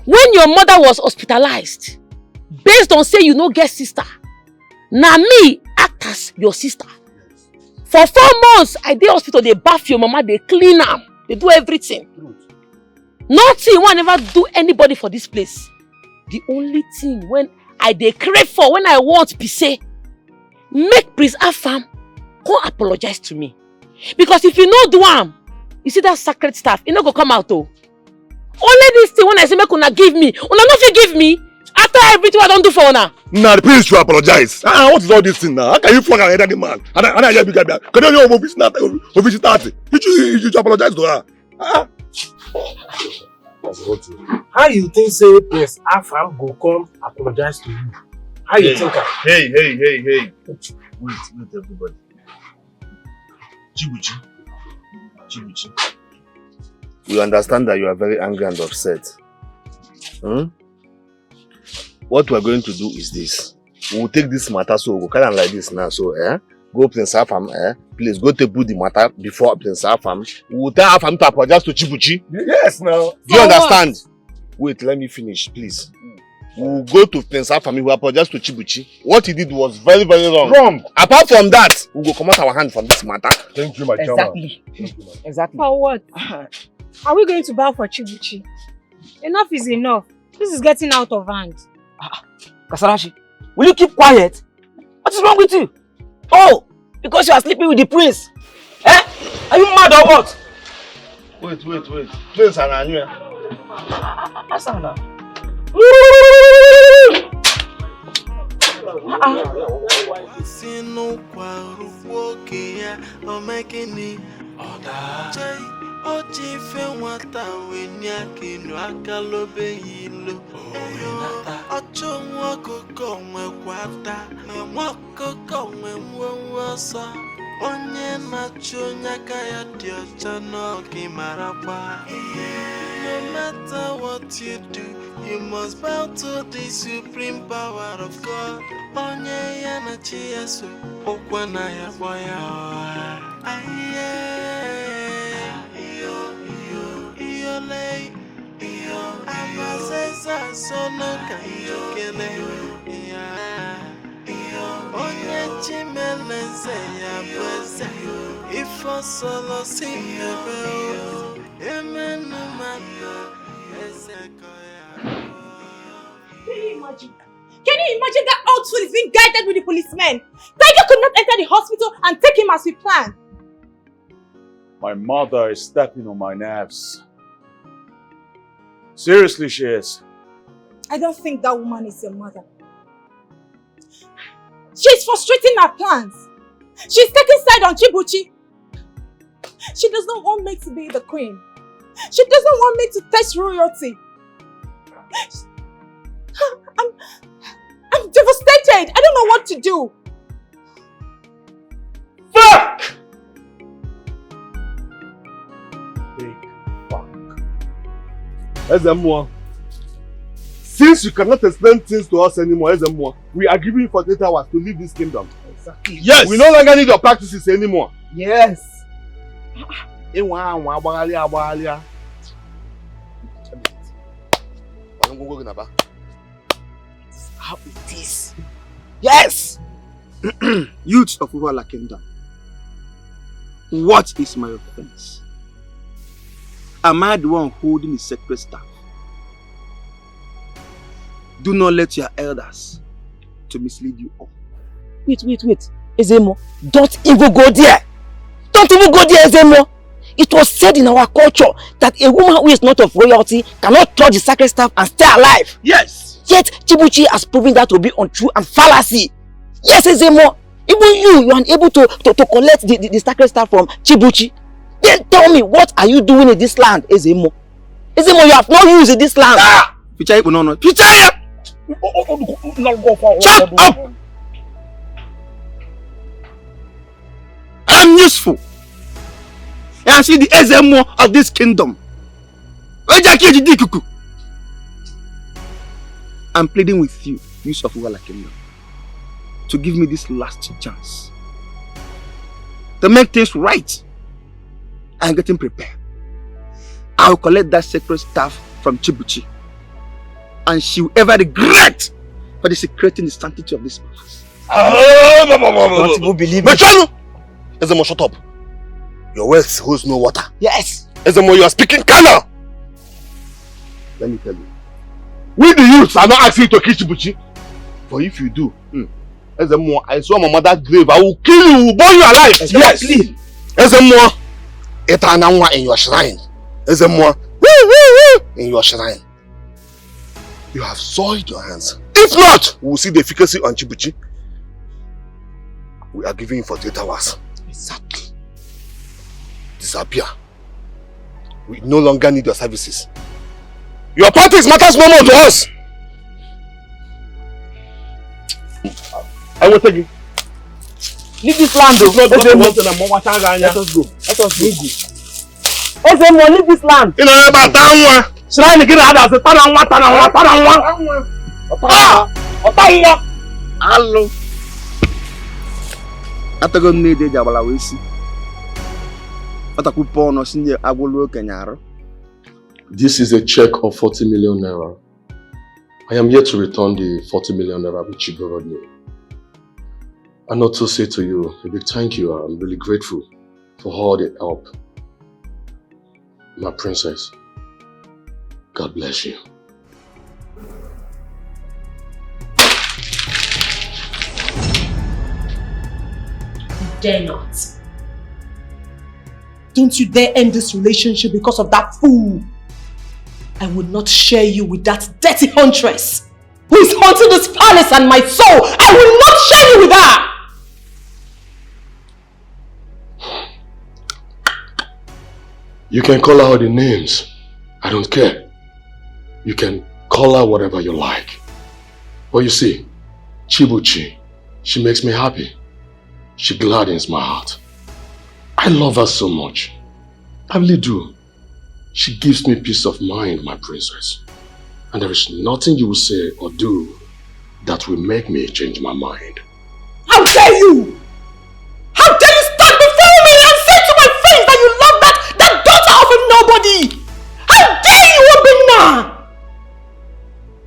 When your mother was hospitalized, based on say you no get sister, na me act as your sister. For 4 months, I did hospital, they bath your mama, they clean am, they do everything. Nothing will never do anybody for this place. The only thing when I dey crave for, when I want be say, make Prince Afam come apologize to me. Because if you no do am, you see that sacred stuff, it no go come out though. Only this thing when I say make una give me, una no fit give me after everything I don't do for una. Nah, the prince should apologize. What is all this thing now? How can you flog another man? And I get big guy. Can you know you should apologize to her? How you think say Prince Afam go come apologize to you? How you think? Hey. Wait, everybody. CHIBUCHI. We understand that you are very angry and upset. What we are going to do is this. We will take this matter, so we'll carry on like this now. So, go Prince Afam, please go table the matter before Prince Afam. We will tell Afam to apologize to CHIBUCHI. Yes, now. Do you understand? Wait, let me finish, please. We will go to Prince Afam, we will apologize to CHIBUCHI. What he did was very, very wrong. Apart from that, we will come out our hand from this matter. Thank you, my chairman. Exactly. For what? Are we going to bow for CHIBUCHI? Enough is enough. This is getting out of hand. Kasarachi, will you keep quiet? What is wrong with you? Oh, because you are sleeping with the prince. Are you mad or what? Wait. Prince Ananya. Asana. Ochife nwata wenya kinu akalobe yilo Ocho nwakoko nwekwata na nwakoko nwenwosa Onye nacho nyaka ya diocha no kimarakwa No matter what you do, You must bow to the supreme power of God. Onye ya na chi yesu, okwa na ya boya. Aye, iyo lay, abazeza sono kayokele. Onye chimeleze ya bweze, ifo solo simebe. Emenu mano, Can you imagine? Can you imagine that outfit is being guided with the policemen? Tiger could not enter the hospital and take him as we planned. My mother is stepping on my nerves. Seriously, she is. I don't think that woman is your mother. She's frustrating our plans. She's taking side on CHIBUCHI. She does not want me to be the queen. She doesn't want me to touch royalty. I'm devastated. I don't know what to do. Fuck! Big fuck. Ezemwa, since you cannot explain things to us anymore, Ezemwa, we are giving you 48 hours to leave this kingdom. Exactly. Yes! We no longer need your practices anymore. Yes. This is how it is. Yes! Youths of Uwala Kingdom, what is my offense? Am I the one holding the sacred staff? Do not let your elders to mislead you all. Wait. Ezemo, don't even go there. Don't even go there, Ezemo. It was said in our culture that a woman who is not of royalty cannot touch the sacred staff and stay alive. Yes. Yet CHIBUCHI has proven that to be untrue and fallacy. Yes, Ezemo. Even you are unable to collect the sacred staff from CHIBUCHI. Then tell me, what are you doing in this land, Ezemo? Ezemo, you have no use in this land. Ah! Shut up! I'm useful. And I see the Ezemo of this kingdom. I'm pleading with you, youths of Uwala Kingdom, to give me this last chance to make things right. I'm getting prepared. I'll collect that sacred staff from CHIBUCHI, and she will ever regret for desecrating the sanctity of this palace. Don't people believe me? Ezemo, shut up. Your words holds no water. Yes. Ezemo, you are speaking carnal. Let me tell you. We the youths are not asking you to kill CHIBUCHI. But if you do, Ezemo, I saw my mother's grave. I will kill you. I will burn you alive. Yes. Ezemo, Etananwa in your shrine. Ezemo, in your shrine. You have soiled your hands. If not, we will see the efficacy on CHIBUCHI. We are giving you 48 hours. Exactly. Disappear. We no longer need your services. Your practice matters no more to us. I will take you. Leave this land, though. Let us go. Ezemo, leave this land. You know about that one. Shrine again, others. Hello. Atago need a jabala wisi. Atakupono sinye agolo kenyaro. This is a check of 40 million naira. I am here to return the 40 million naira which you borrowed me. And not to say to you a big thank you. I'm really grateful for all the help. My princess, God bless you. Dare not. Don't you dare end this relationship because of that fool. I would not share you with that dirty huntress who is haunting this palace and my soul. I will not share you with her. You can call her all the names. I don't care. You can call her whatever you like. But you see, CHIBUCHI, she makes me happy. She gladdens my heart. I love her so much. I really do. She gives me peace of mind, my princess. And there is nothing you will say or do that will make me change my mind. How dare you! How dare you stand before me and say to my face that you love that daughter of a nobody! How dare you, Obinna!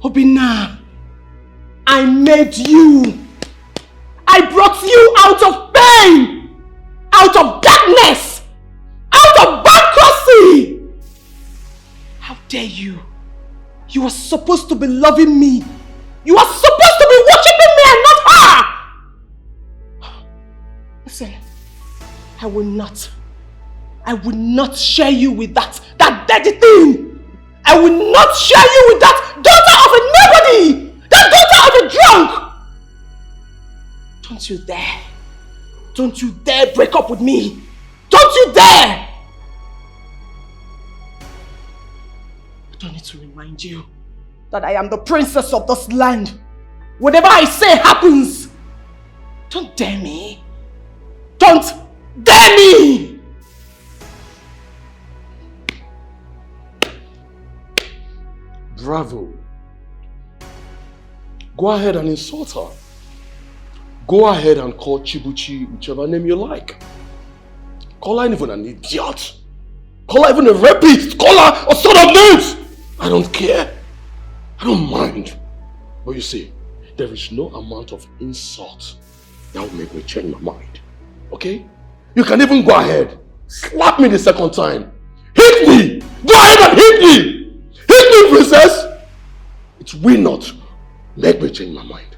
Obinna, I made you. I brought you out of pain, out of darkness, out of bankruptcy. How dare you? You are supposed to be loving me. You are supposed to be worshiping me and not her. Listen, I will not share you with that dirty thing. I will not share you with that daughter of a nobody, that daughter of a drunk. Don't you dare. Don't you dare break up with me. Don't you dare. I don't need to remind you that I am the princess of this land. Whatever I say happens. Don't dare me. Don't dare me! Bravo. Go ahead and insult her. Go ahead and call Chibuchi whichever name you like. Call her even an idiot. Call her even a rapist. Call her a sort of names. I don't care. I don't mind. But you see, there is no amount of insult that will make me change my mind. Okay? You can even go ahead. Slap me the second time. Hit me! Go ahead and hit me! Hit me, princess! It will not make me change my mind.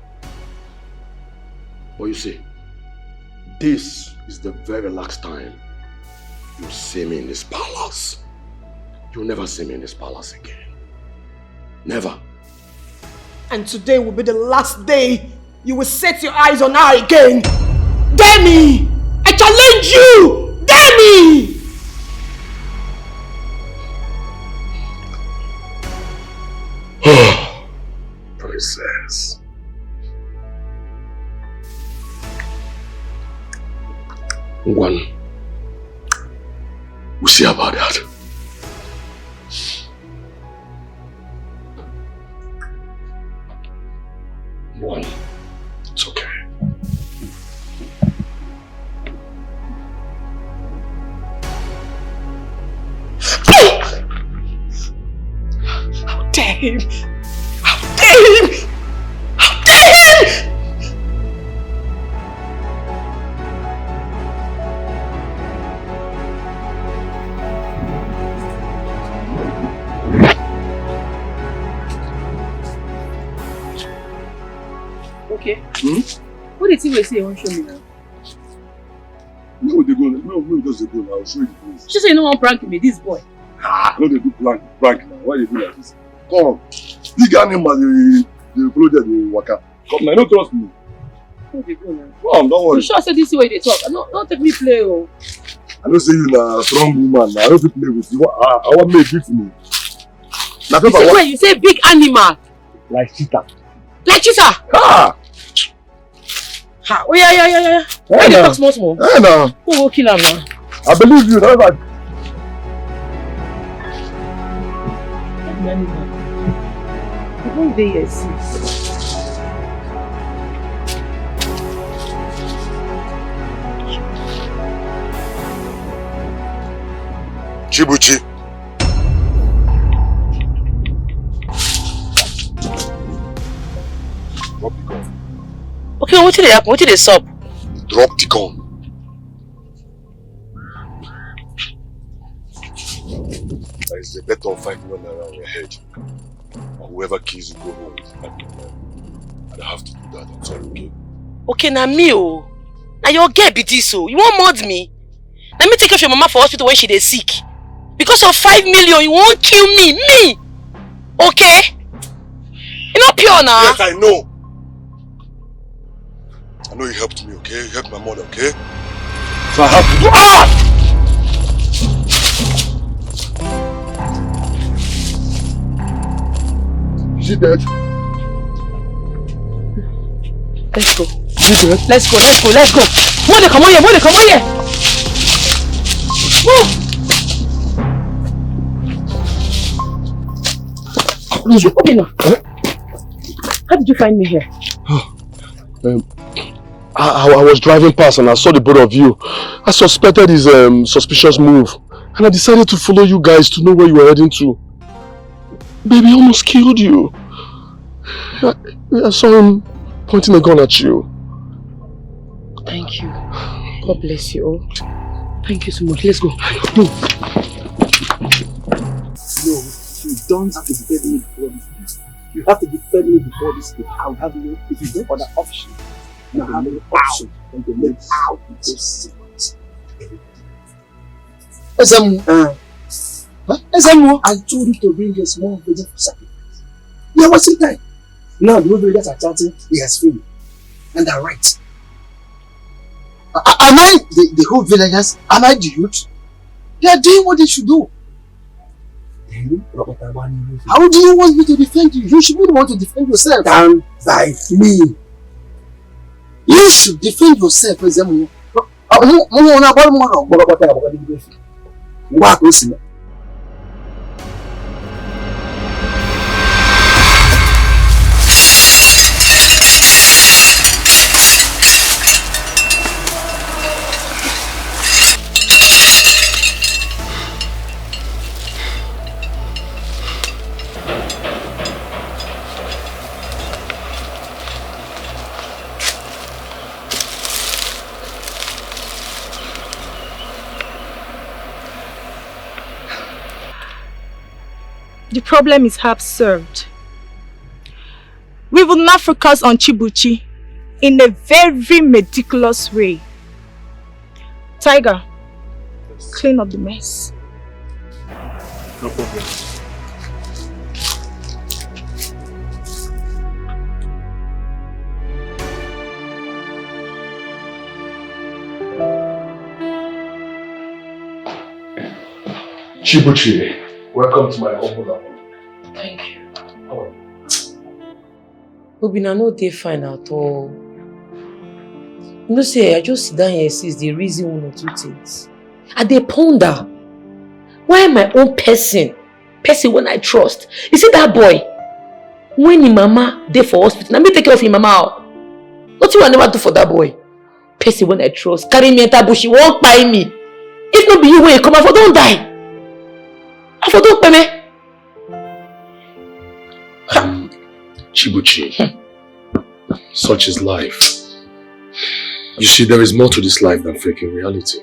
But you see, this is the very last time you see me in this palace. You'll never see me in this palace again. Never. And today will be the last day you will set your eyes on her again. Dare me! I challenge you! Dare me! Princess. One. We'll see about that. One. It's okay. How dare him! How dare him! How dare him! Okay. What did he say you want to show me now? No, they go. No, just go. I'll show you the place. She said you don't want to prank me, this boy. No, they do prank now. Why they do like this? Come on. Big animal, they follow there, they waka. Come now, don't trust me. Where they go now? Come, don't worry. You sure say this way they talk? Don't take me play, oh. I don't say you na strong woman. I don't play with you. I want me beat me. Now, You say, wait, you say big animal. like cheetah. Like cheetah? Ah! Ha, oh yeah. Why you talk small? Hey, now. Who will kill him now? I believe you. That's like. I don't dey here see. Chibuchi. Drop the gun. Okay, what did they happen? What did they sup? Drop the gun. There is a better fight going around your head. Or whoever kills you go home with that man. And I have to do that. I'm sorry, okay? Okay, na me oh. Na your girl be this oh. You won't mod me? Let me take care of your mama for hospital when she dey sick. Because of 5 million, you won't kill me. Me! Okay? You're not pure now. Yes, I know. I know you helped me, okay? You helped my mother, okay? So I have to do... Ah! Is she dead? Let's go. Is she dead? Let's go. Mother, come on here. Move! How did you find me here? I was driving past and I saw the both of you. I suspected his suspicious move. And I decided to follow you guys to know where you were heading to. Baby, he almost killed you. I saw him pointing a gun at you. Thank you. God bless you all. Thank you so much. Let's go. No. No, you don't have to defend me before this. You have to defend me before this. I will have no, if you don't other option, you have no option and to make out with those secrets. I told you to bring a small virgin for sacrifice. You are wasting time. Now the villagers are chanting, he has failed. And they're right. Am I the whole villagers? Am I the youth? They are doing what they should do. How do you want me to defend you? You should be the one to defend yourself. Stand by me. You should defend yourself. The problem is half served. We will now focus on CHIBUCHI in a very meticulous way. Tiger, clean up the mess. No problem. CHIBUCHI, welcome to my humble abode. Thank you. How are you? Obina, no dey fine at all. You know, say I just sit down here and see the reason one or two things. I dey ponder. Why my own person when I trust? You see that boy? When his mama dey for hospital, let me take care of his mama. What you will never do for that boy? Person when I trust, carry me enter bush, he won't buy me. If not be you when you come, I for don't die. I for don't pay me. CHIBUCHI, such is life. You see, there is more to this life than faking reality.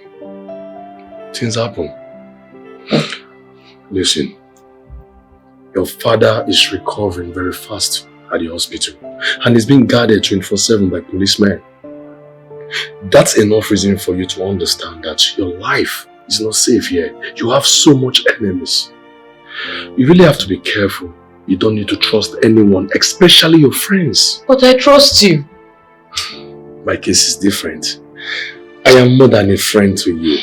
Things happen. Listen, your father is recovering very fast at the hospital and is being guarded 24/7 by policemen. That's enough reason for you to understand that your life is not safe here. You have so much enemies. You really have to be careful. You don't need to trust anyone, especially your friends. But I trust you. My case is different. I am more than a friend to you.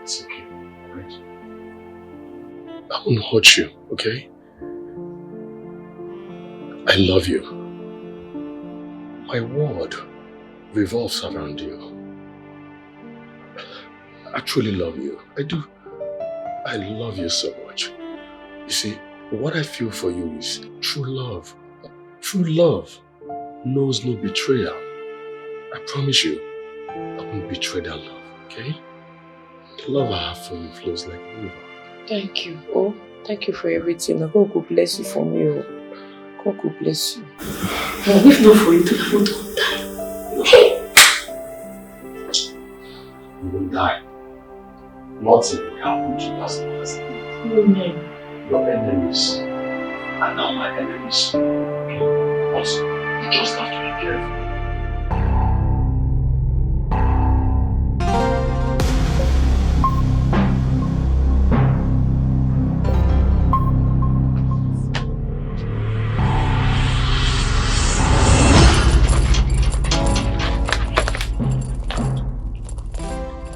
It's okay, right? I won't hurt you, okay? I love you. My world revolves around you. I truly love you. I do. I love you so much. You see, what I feel for you is true love. True love knows no betrayal. I promise you, I won't betray that love, okay? The love I have for you flows like a river. Thank you. Oh, thank you for everything. God will bless you for me. Oh. God will bless you. Now, if not for you, I won't die. Okay? You won't die. Nothing will happen to you as long as Amen. your enemies are now my enemies. Okay? But you just have to be careful.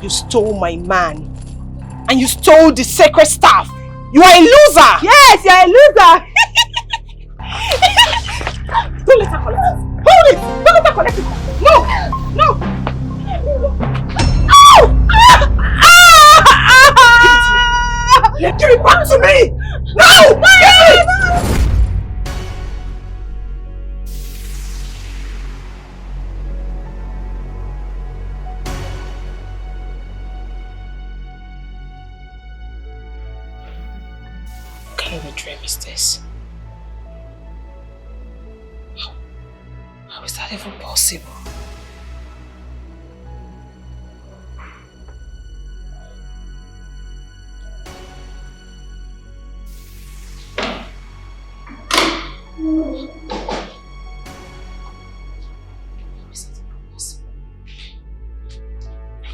You stole my man. And you stole the sacred staff. You are a loser! Yes, you're a loser! Don't let her collect it! Hold it! Don't let her collect it! No! No! Ow! Give it back to me! No! Give it! What kind of a dream is this? How is that even possible?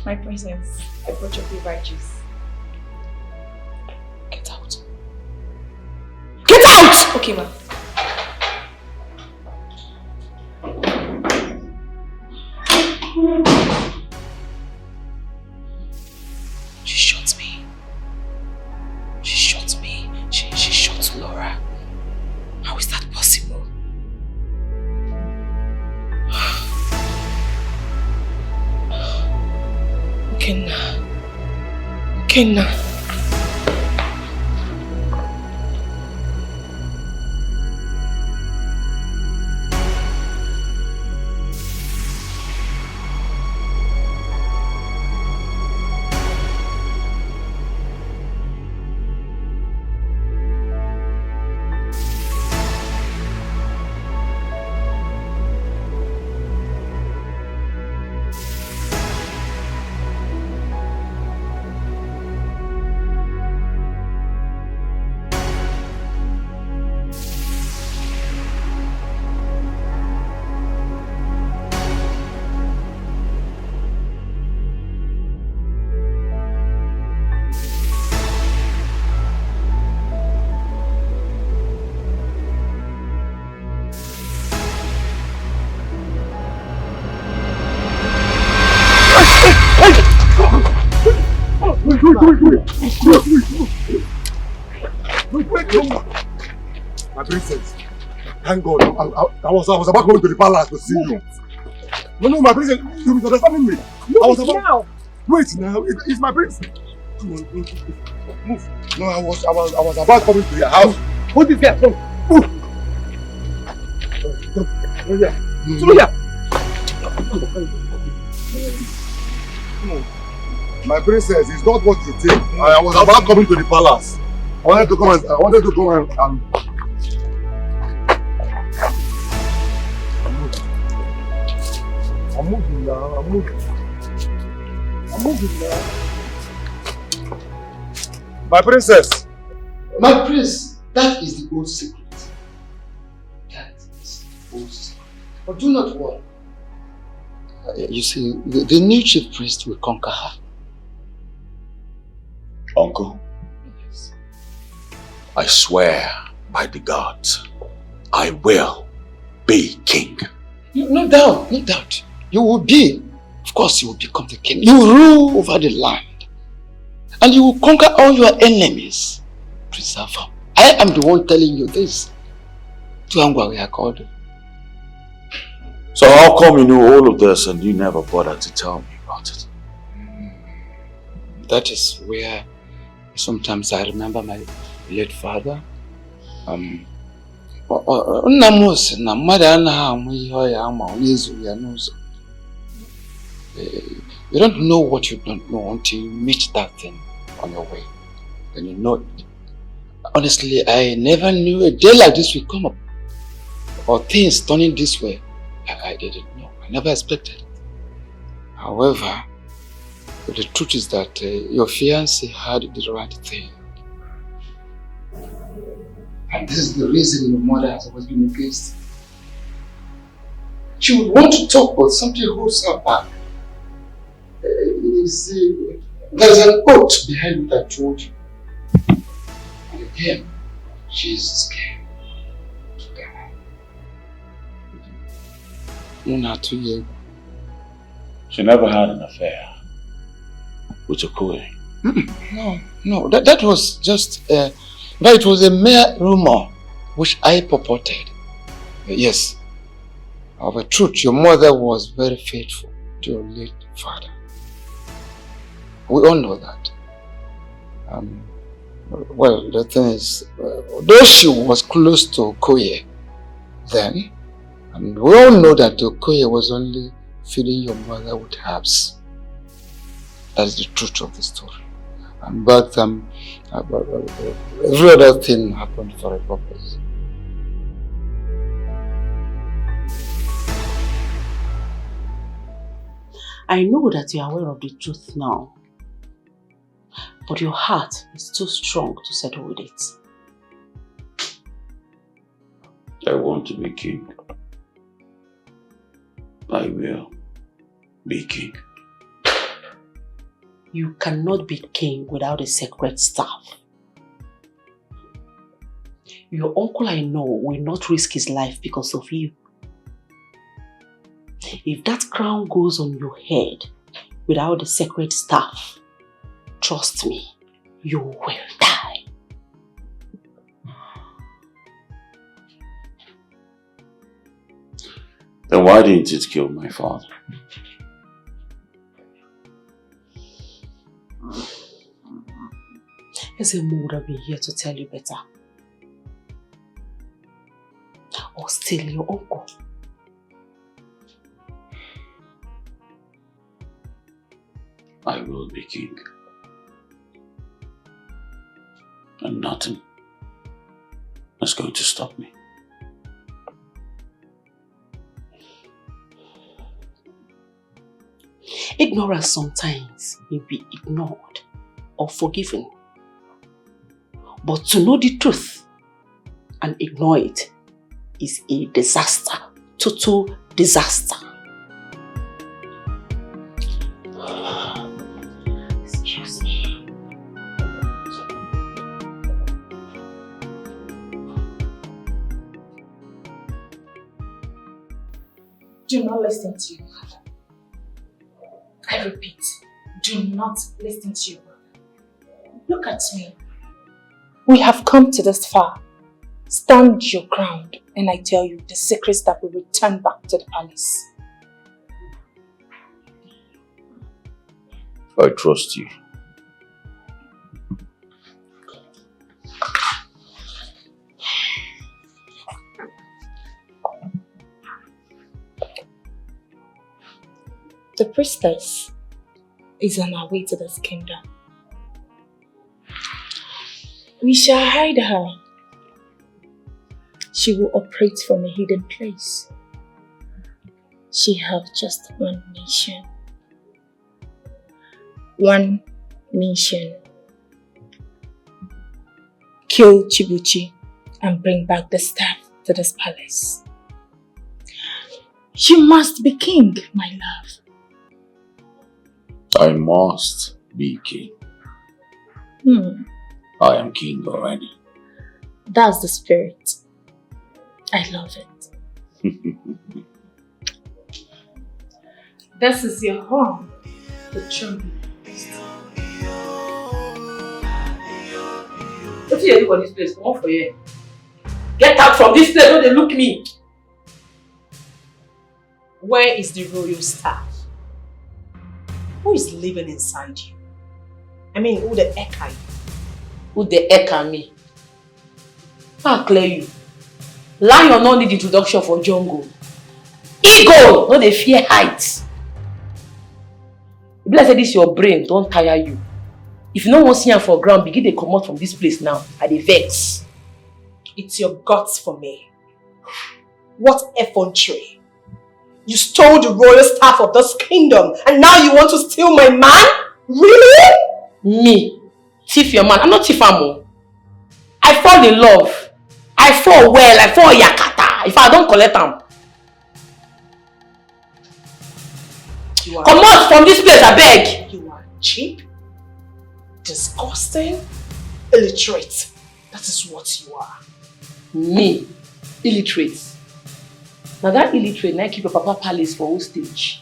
My princess, I brought your favorite juice. Get out. Get out! Okay, ma'am. She shot me. She shot me. She shot Laura. How is that possible? Kenna. My princess, thank God. I was about going to the palace to see you. No, my princess, you're misunderstanding me. Now. Wait now, it's my princess. Come on, move. No, I was about coming to your house. Hold this guy, come. Move. Come on. My princess, it's not what you think. I was about coming to the palace. I wanted to come and I'm moving now. My princess. My prince, that is the old secret. That is the old secret. But do not worry. You see, the new chief priest will conquer her. Uncle, Yes. I swear by the gods, I will be king. No doubt. You will be. Of course, you will become the king. You will rule over the land. And you will conquer all your enemies. Prince Alpha, I am the one telling you this. Tuangwa, we are called. So how come you knew all of this and you never bothered to tell me about it? That is where sometimes I remember my late father. You don't know what you don't know until you meet that thing on your way. Then you know it. Honestly, I never knew a day like this would come up. Or things turning this way. I didn't know. I never expected it. However, the truth is that your fiancé had the right thing. And this is the reason your mother has always been against it. She would want to talk, but something holds her back. You see, there's an oath behind what I told you. And again, she's scared. She never had an affair with Okoye. No, that was just, but it was a mere rumor which I purported. Yes, of a truth, your mother was very faithful to your late father. We all know that. Well, the thing is, though she was close to Okoye then, and we all know that Okoye was only feeding your mother with herbs. That's the truth of the story. But every other thing happened for a purpose. I know that you are aware of the truth now, but your heart is too strong to settle with it. I want to be king. I will be king. You cannot be king without a sacred staff. Your uncle, I know, will not risk his life because of you. If that crown goes on your head without the sacred staff, trust me, you will die. Then why didn't it kill my father? Ezemo would have been here to tell you better. Or still your uncle. I will be king. And nothing is going to stop me. Ignorance sometimes may be ignored or forgiven. But to know the truth and ignore it is a disaster, total disaster. Excuse me. Do not listen to your mother. I repeat, do not listen to your mother. Look at me. We have come to this far. Stand your ground, and I tell you the secrets that will return back to the palace. I trust you. The priestess is on our way to this kingdom. We shall hide her. She will operate from a hidden place. She has just one mission. One mission. Kill Chibuchi and bring back the staff to this palace. You must be king, my love. I must be king. I am king already. That's the spirit. I love it. This is your home, the throne. What do you do for this place? Come on for you. Get out from this place, don't they look me. Where is the royal staff? Who is living inside you? I mean, who the heck are you? Who the heck are me? I'll clear you. Lion no need introduction for jungle. Eagle no dey fear heights. If like say this your brain don't tire you. If you no wan see am for ground, begin dey comot from this place now. I dey vex. It's your guts for me. What effrontery! You stole the royal staff of this kingdom and now you want to steal my man? Really? Me? Thief your man? I'm not thief am. I fall in love. I fall well. I fall yakata. If I don't collect them. Come out from this place, I beg. You are cheap, disgusting, illiterate. That is what you are. Me? Illiterate? Now that illiterate now keep your papa palace for hostage.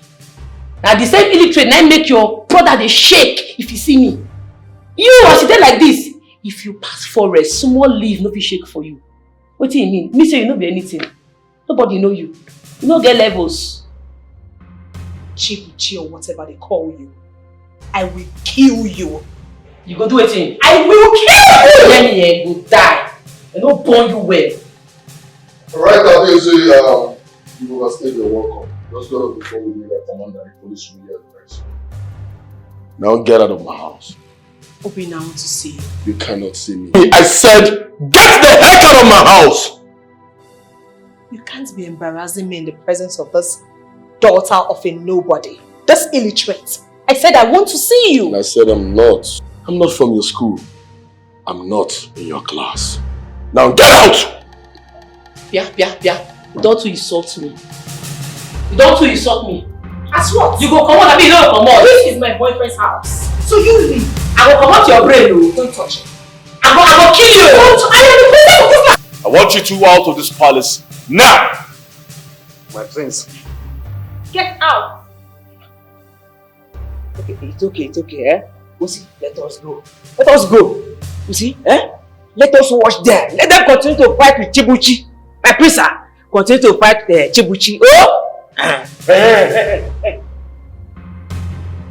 Now the same illiterate now make your brother dey shake if you see me. You as you dey like this, if you pass forest, small leaf no fit shake for you. What do you mean? Me say you no be anything. Nobody know you. You no get levels. Chibuchi or whatever they call you. I will kill you. You go do it. I will kill you! Let me here, go die. I don't burn you well. Alright, obviously, you overstayed your welcome. Just got up before we leave, I command that the police will hear advice. Now get out of my house. Obi, now I want to see you. You cannot see me. I said, get the heck out of my house! You can't be embarrassing me in the presence of this daughter of a nobody. This illiterate. I said I want to see you. And I said I'm not. I'm not from your school. I'm not in your class. Now get out! Yeah. You don't insult me. You don't insult me. As what? You go come on, I mean, you don't come on. This is my boyfriend's house. So you leave. I will come out your brain, no. Don't touch it. I will kill you. I want you two out of this palace now. My prince. Get out! Okay, it's okay, eh? Usi, let us go. Let us go. You see, eh? Let us watch them. Let them continue to fight with Chibuchi. My prince, continue to fight Chibuchi. Oh!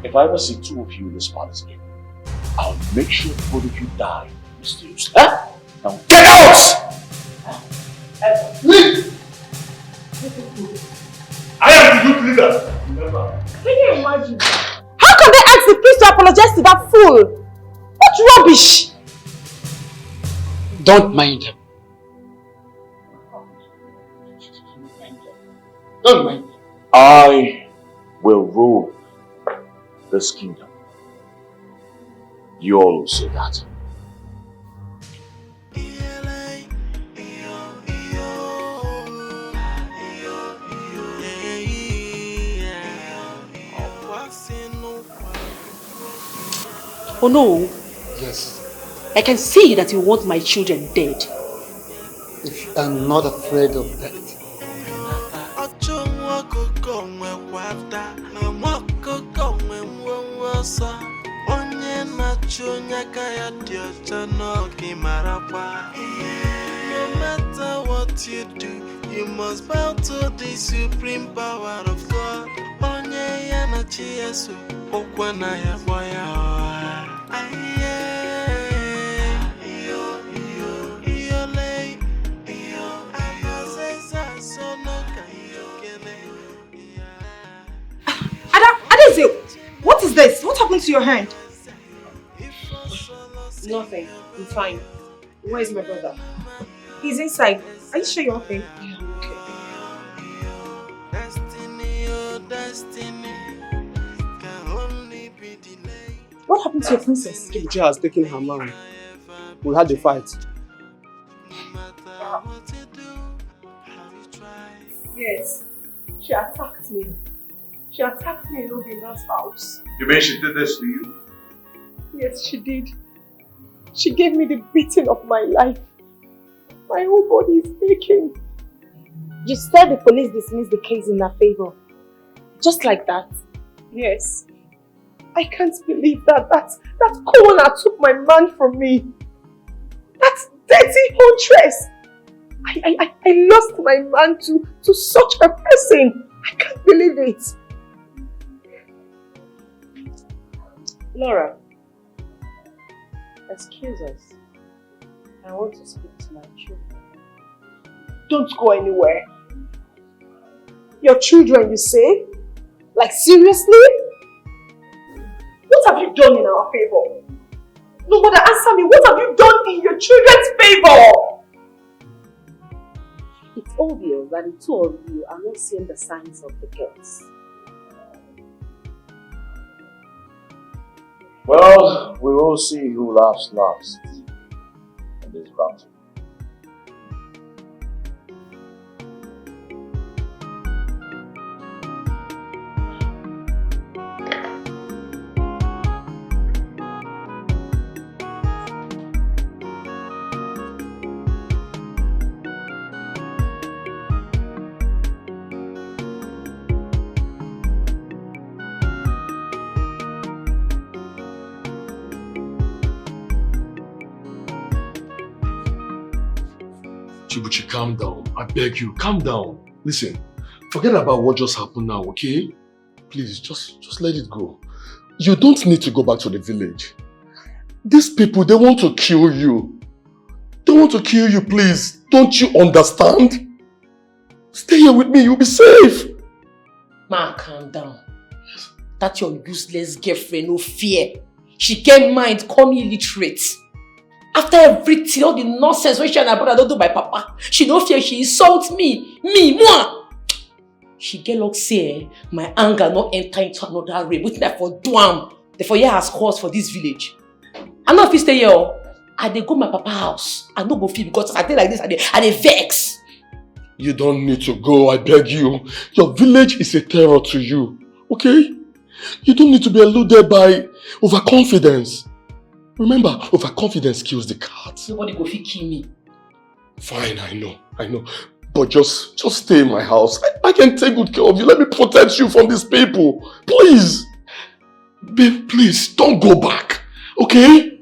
If I ever see two of you in this palace again, I'll make sure both of you die mysteriously. Huh? Now get out! Leave! I am the youth leader. Remember? Can you imagine? How can they ask the priest to apologize to that fool? What rubbish! Don't mind him. Don't mind him. I will rule this kingdom. You all will say that. Oh no. Yes. I can see that you want my children dead. If I'm not afraid of death. No matter what you do, you must bow to the supreme power of God. Onye ya na chi Yesu, okwa na ya boya. What is this? What happened to your hand? Nothing. I'm fine. Where is my brother? He's inside. Are you sure you're okay? Yeah, I'm okay. What happened to your princess? Chibuchi has taken her man. We had a fight. Yes. She attacked me. She attacked me in Obina's house. You mean she did this to you? Yes, she did. She gave me the beating of my life. My whole body is aching. You said the police dismissed the case in her favor. Just like that? Yes. I can't believe that coroner took my man from me. That dirty huntress. I lost my man to such a person. I can't believe it. Laura, excuse us. I want to speak to my children. Don't go anywhere. Your children, you say? Like seriously? What have you done in our favor? No, mother, answer me. What have you done in your children's favor? It's obvious that the two of you are not seeing the signs of the girls. Well, we will see who laughs last in this battle. Chibuchi, calm down. I beg you, calm down. Listen, forget about what just happened now, okay? Please, just let it go. You don't need to go back to the village. These people, they want to kill you. They want to kill you, please. Don't you understand? Stay here with me, you'll be safe. Ma, calm down. That's your useless girlfriend, no fear. She get mind, call me illiterate. After everything, all the nonsense when she and her brother don't do by papa, she no fear, she insults me. Moi. She get like say, my anger not enter into another rain. Waiting there for Duam. Therefore, here has cause for this village. I'm not fit stay here. I dey go my papa house. I no go feel because I dey like this, I dey vex. You don't need to go, I beg you. Your village is a terror to you, okay? You don't need to be eluded by overconfidence. Remember, overconfidence kills the cat. Nobody go fit kill me. Fine, I know. But just stay in my house. I can take good care of you. Let me protect you from these people. Please. Babe, please, don't go back. Okay?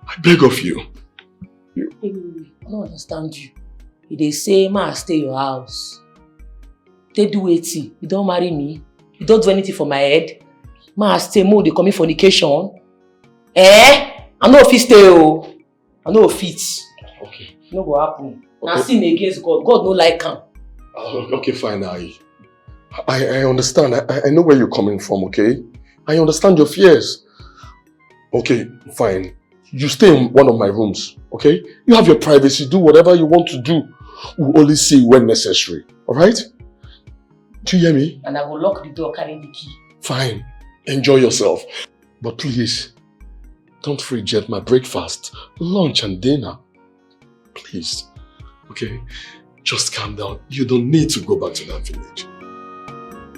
I beg of you. I don't understand you. They say, ma, stay in your house. They do it. You don't marry me. You don't do anything for my head. Ma, stay more, they commit fornication. I know if it stay, oh. I know if it. Okay. No go happen. Now sin against God. God no like him. Okay, fine. I understand. I know where you're coming from, okay? I understand your fears. Okay, fine. You stay in one of my rooms, okay? You have your privacy. Do whatever you want to do. We'll only see when necessary, alright? Do you hear me? And I will lock the door, carry the key. Fine. Enjoy yourself. But please, don't forget my breakfast, lunch and dinner. Please. Okay? Just calm down. You don't need to go back to that village.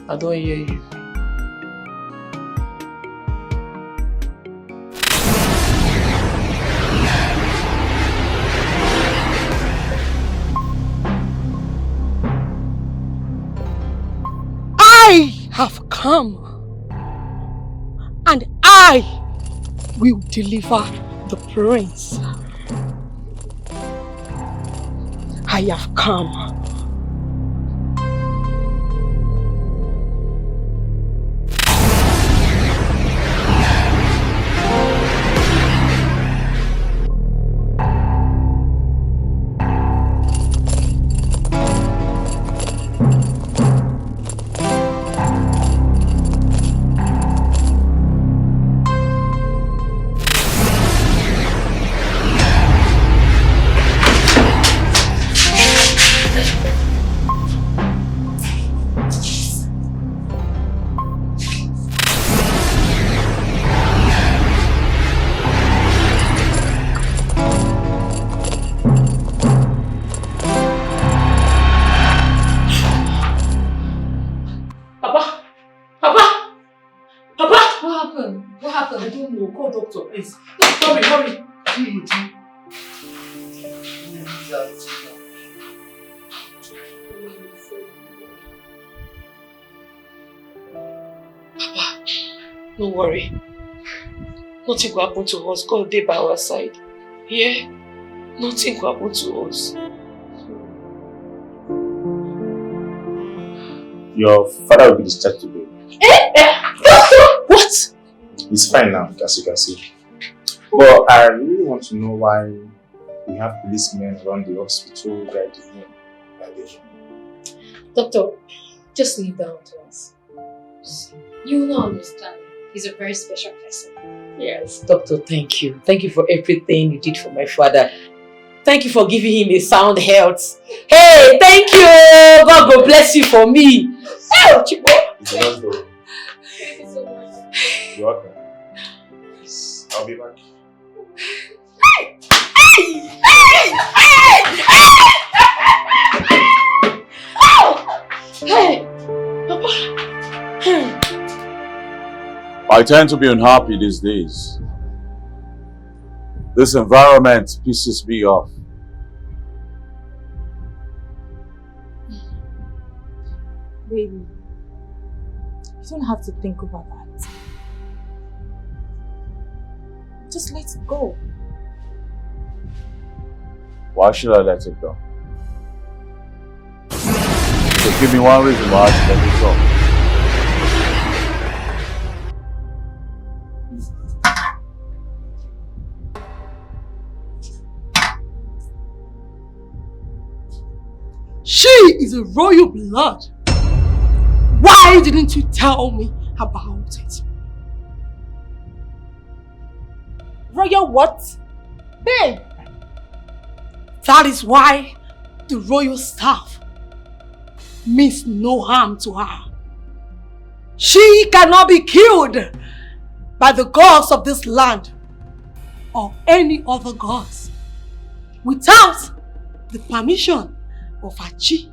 I don't hear you. I have come and I will deliver the prince. I have come. Please. Hurry. Papa, don't worry. Nothing will happen to us. God is by our side. Yeah? Nothing will happen to us. Your father will be discharged today. What? He's fine now, as you can see. But I really want to know why we have policemen around the hospital guiding him. Doctor, just leave that to us. You will not understand. He's a very special person. Yes, doctor, thank you. Thank you for everything you did for my father. Thank you for giving him a sound health. Hey, thank you! God will bless you for me. Hey, Chibo. Thank you so much. You're welcome. I'll be back. Hey, Papa. I tend to be unhappy these days. This environment pisses me off. Baby, you don't have to think about that. Just let it go. Why should I let it go? So give me one reason why I should let it go. She is a royal blood. Why didn't you tell me about it? Royal what? Babe! That is why the royal staff means no harm to her. She cannot be killed by the gods of this land or any other gods without the permission of her chi.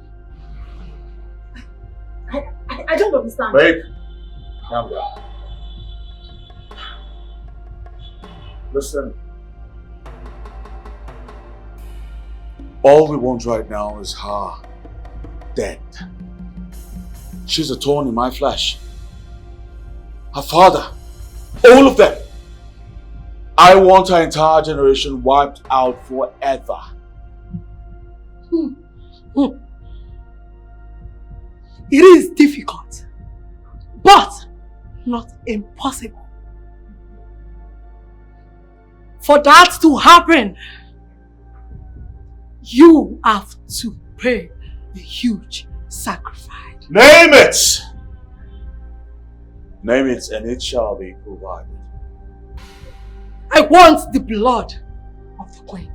I don't understand. Babe, calm down. Listen. All we want right now is her dead. She's a thorn in my flesh. Her father, all of them. I want her entire generation wiped out forever. It is difficult, but not impossible. For that to happen, you have to pay a huge sacrifice. Name it! Name it and it shall be provided. I want the blood of the queen.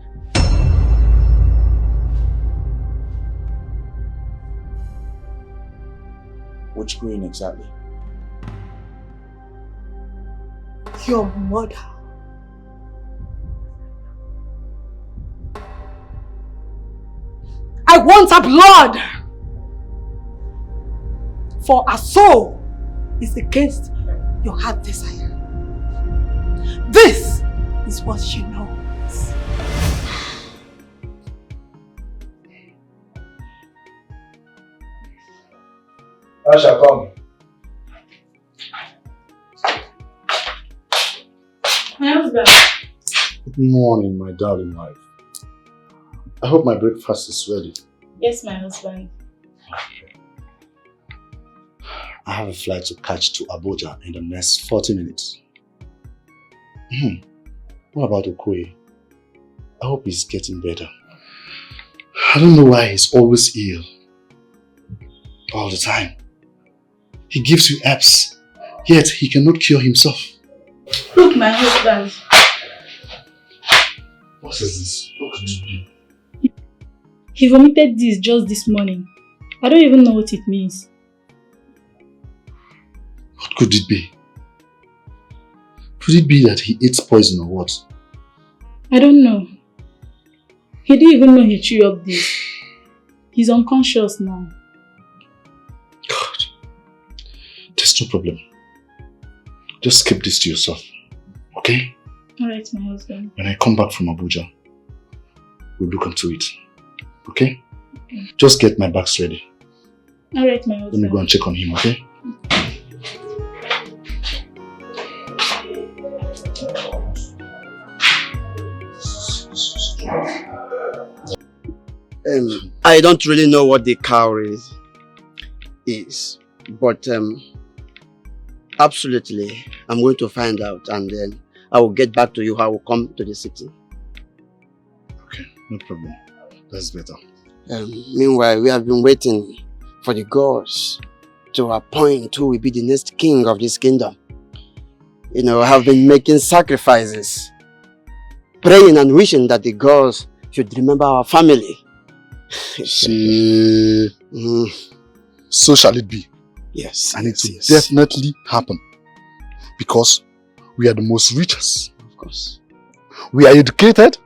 Which queen exactly? Your mother. I want her blood. For her soul is against your heart desire. This is what she knows. I shall come. My husband. Good morning, my darling wife. I hope my breakfast is ready. Yes, my husband. I have a flight to catch to Abuja in the next 40 minutes. What about Okoye? I hope he's getting better. I don't know why he's always ill. All the time. He gives you apps, yet he cannot cure himself. Look, my husband. What is this? What could it be? He vomited this just this morning. I don't even know what it means. What could it be? Could it be that he ate poison or what? I don't know. He didn't even know he chewed up this. He's unconscious now. God. There's no problem. Just keep this to yourself. Okay? Alright, my husband. When I come back from Abuja, we'll look into it. Okay? Just get my bags ready. Alright, my husband. Let me go and check on him, okay? I don't really know what the cowrie is, but absolutely, I'm going to find out and then I will get back to you. I will come to the city. Okay, no problem. That's better. Meanwhile, we have been waiting for the gods to appoint who will be the next king of this kingdom. You know, I have been making sacrifices, praying and wishing that the gods should remember our family. See, so shall it be. Yes. And it will definitely happen. Because we are the most richest. Of course. We are educated.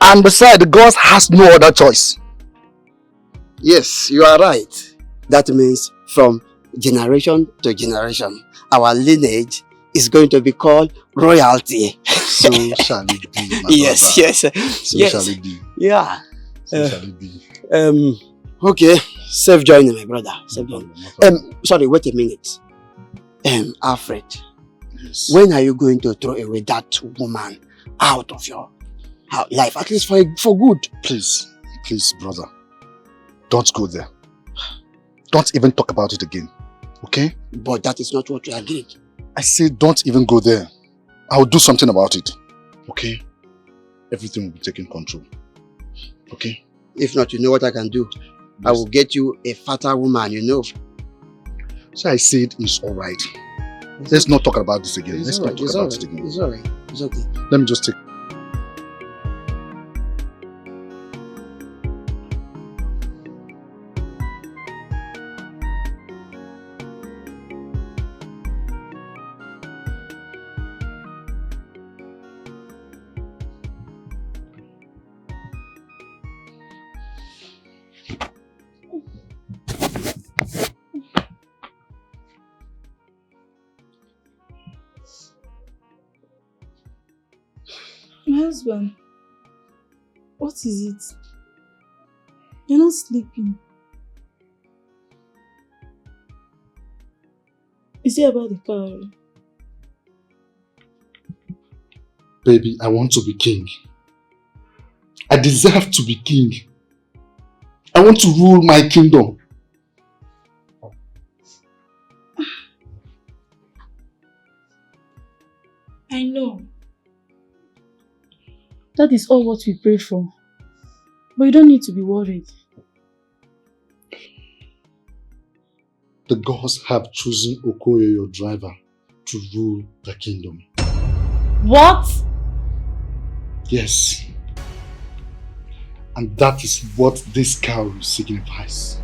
And besides, the gods has no other choice. Yes, you are right. That means from generation to generation, our lineage is going to be called royalty. So shall it be, my yes, brother. yes. So yes. shall it be. Yeah. So shall it be. Okay, safe journey, my brother. Safe journey. Sorry, wait a minute. Alfred, yes. When are you going to throw away that woman out of your life, at least for good? Please, brother, don't go there. Don't even talk about it again, okay? But that is not what we agreed. I say don't even go there. I'll do something about it, okay? Everything will be taken control, okay? If not, you know what I can do? I will get you a fatter woman, you know. So I said it's alright. Let's not talk about this again. Let's not talk about it again. It's alright. It's okay. Let me just take... My husband, what is it? You're not sleeping. Is it about the car? Baby, I want to be king. I deserve to be king. I want to rule my kingdom. I know. That is all what we pray for. But you don't need to be worried. The gods have chosen Okoye, your driver, to rule the kingdom. What? Yes. And that is what this cow signifies.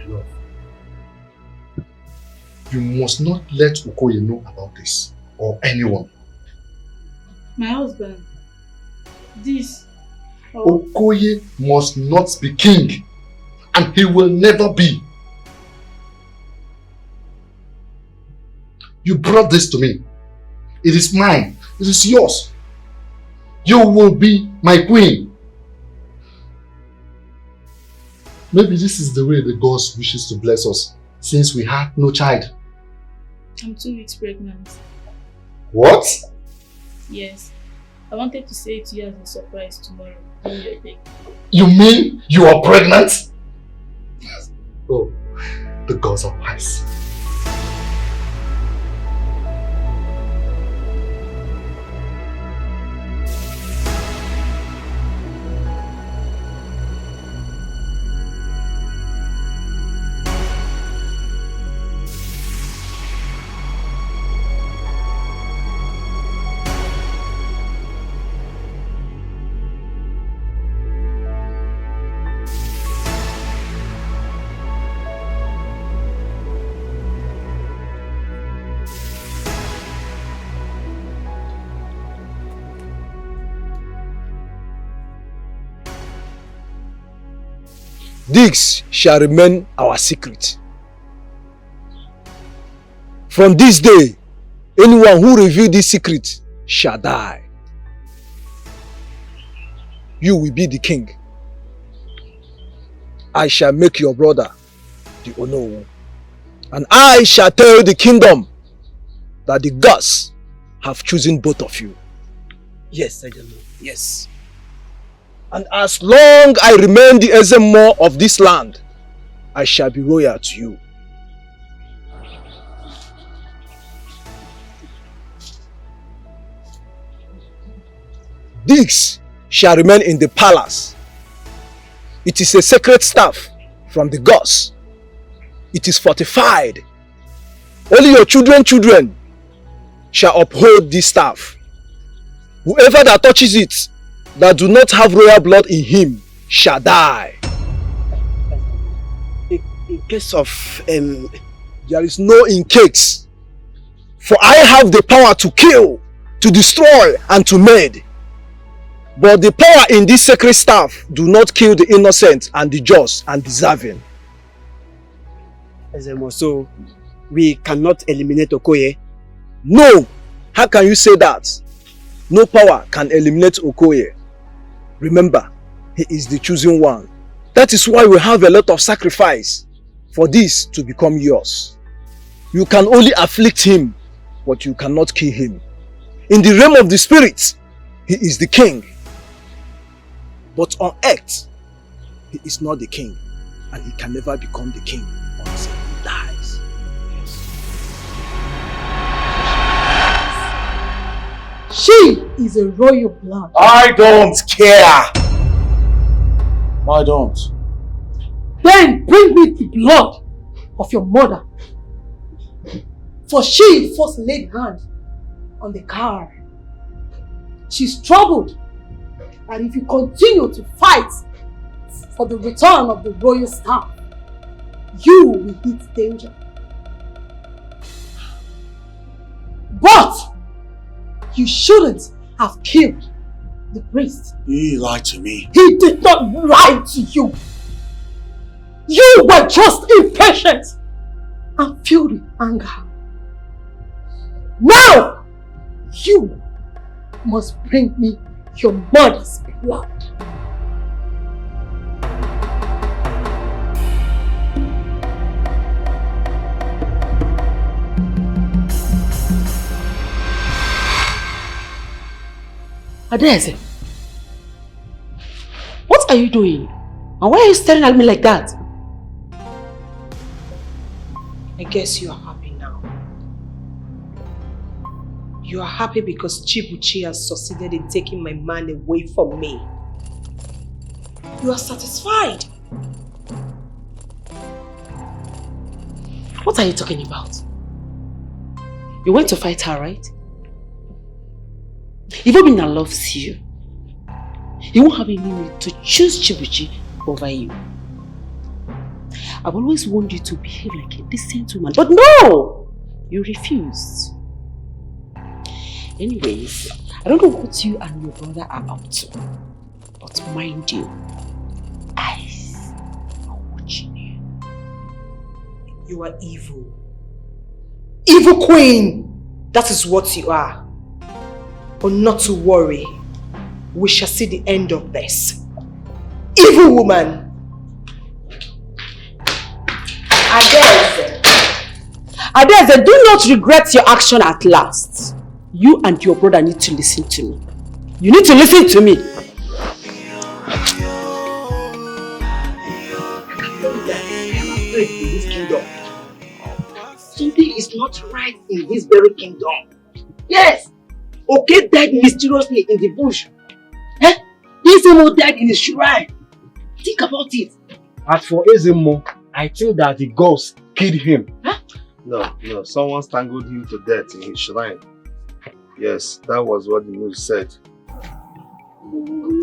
Love, you must not let Okoye know about this, or anyone. My husband, this... Okoye must not be king, and he will never be. You brought this to me. It is mine. It is yours. You will be my queen. Maybe this is the way the gods wishes to bless us, since we had no child. I'm 2 weeks pregnant. What? Yes. I wanted to say it to you as a surprise tomorrow when you're big. You mean you are pregnant? Oh, the gods are wise. This shall remain our secret. From this day, anyone who reveals this secret shall die. You will be the king. I shall make your brother the Onowu. And I shall tell the kingdom that the gods have chosen both of you. Yes, Ejemo. Yes. And as long I remain the Ezemo of this land, I shall be royal to you. This shall remain in the palace. It is a sacred staff from the gods. It is fortified. Only your children shall uphold this staff. Whoever that touches it, that do not have royal blood in him, shall die. In case of... There is no in case. For I have the power to kill, to destroy, and to murder. But the power in this sacred staff do not kill the innocent and the just and deserving. Ezemo, so we cannot eliminate Okoye? No! How can you say that? No power can eliminate Okoye. Remember, he is the chosen one. That is why we have a lot of sacrifice for this to become yours. You can only afflict him, but you cannot kill him. In the realm of the spirits, he is the king. But on earth, he is not the king, and he can never become the king on his own. She is a royal blood. I don't care. I don't. Then bring me the blood of your mother. For she first laid hand on the car. She's troubled that if you continue to fight for the return of the royal staff, you will hit danger. But you shouldn't have killed the priest. He lied to me. He did not lie to you. You were just impatient and filled with anger. Now, you must bring me your mother's blood. Adeze, what are you doing? And why are you staring at me like that? I guess you are happy now. You are happy because Chibuchi has succeeded in taking my man away from me. You are satisfied. What are you talking about? You went to fight her, right? If Obinna loves you, he won't have any need to choose Chibuchi over you. I've always wanted you to behave like a decent woman, but no! You refused. Anyways, I don't know what you and your brother are up to, but mind you, eyes are watching you. You are evil. Evil queen! That is what you are. But not to worry, we shall see the end of this. Evil woman! Adeze, do not regret your action at last. You and your brother need to listen to me. You need to listen to me. In this kingdom. Something is not right in this very kingdom. Yes! Okay died mysteriously in the bush. Eh? Ezemo died in his shrine. Think about it. As for Ezemo, I think that the ghost killed him. Huh? No, someone strangled him to death in his shrine. Yes, that was what the news said.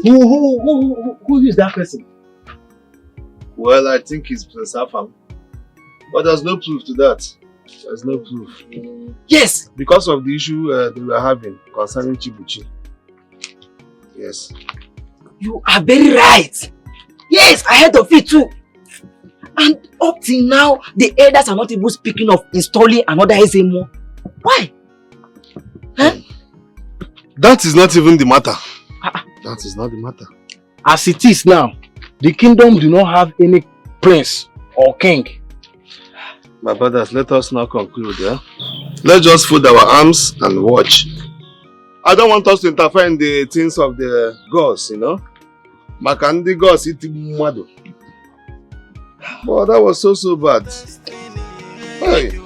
Who is that person? Well, I think it's Prince Afam. But there's no proof to that. There's no proof. Yes! Because of the issue they were having concerning Chibuchi. Yes. You are very right. Yes, I heard of it too. And up till now, the elders are not even speaking of installing another Ezemo. Why? Huh? That is not even the matter. That is not the matter. As it is now, the kingdom do not have any prince or king. My brothers, let us now conclude, yeah? Let's just fold our arms and watch. I don't want us to interfere in the things of the gods, you know? Makandi gods eating madu. Oh, that was so bad. Hey.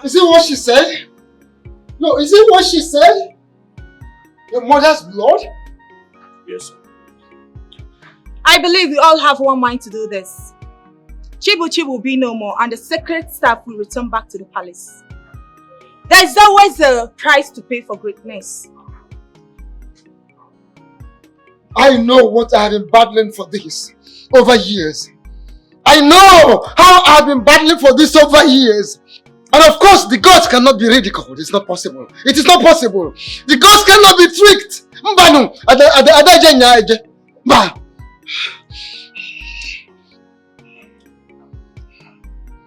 Is it what she said? No, is it what she said? Your mother's blood? Yes, sir. I believe we all have one mind to do this. CHIBUCHI will be no more and the sacred staff will return back to the palace. There is always a price to pay for greatness. I know what I have been battling for this over years. I know how I have been battling for this over years. And of course, the gods cannot be ridiculed. It's not possible. It is not possible. The gods cannot be tricked.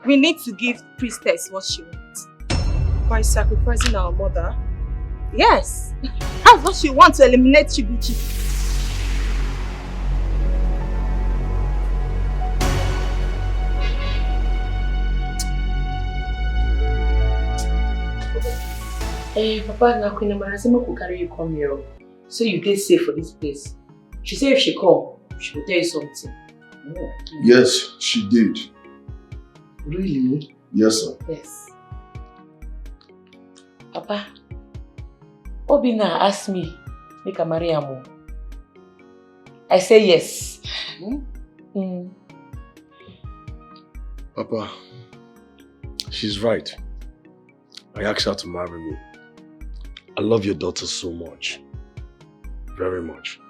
We need to give priestess what she wants. By sacrificing our mother? Yes. That's what she wants, to eliminate CHIBUCHI. Papa, now Queen Amarasima could carry you come here. So you did safe for this place. She said if she come, she will tell you something. Oh. Yes, she did. Really? Yes, sir. Yes. Papa, Obina asked me, make a marry am. I say yes. Papa, she's right. I asked her to marry me. I love your daughter so much. Very much.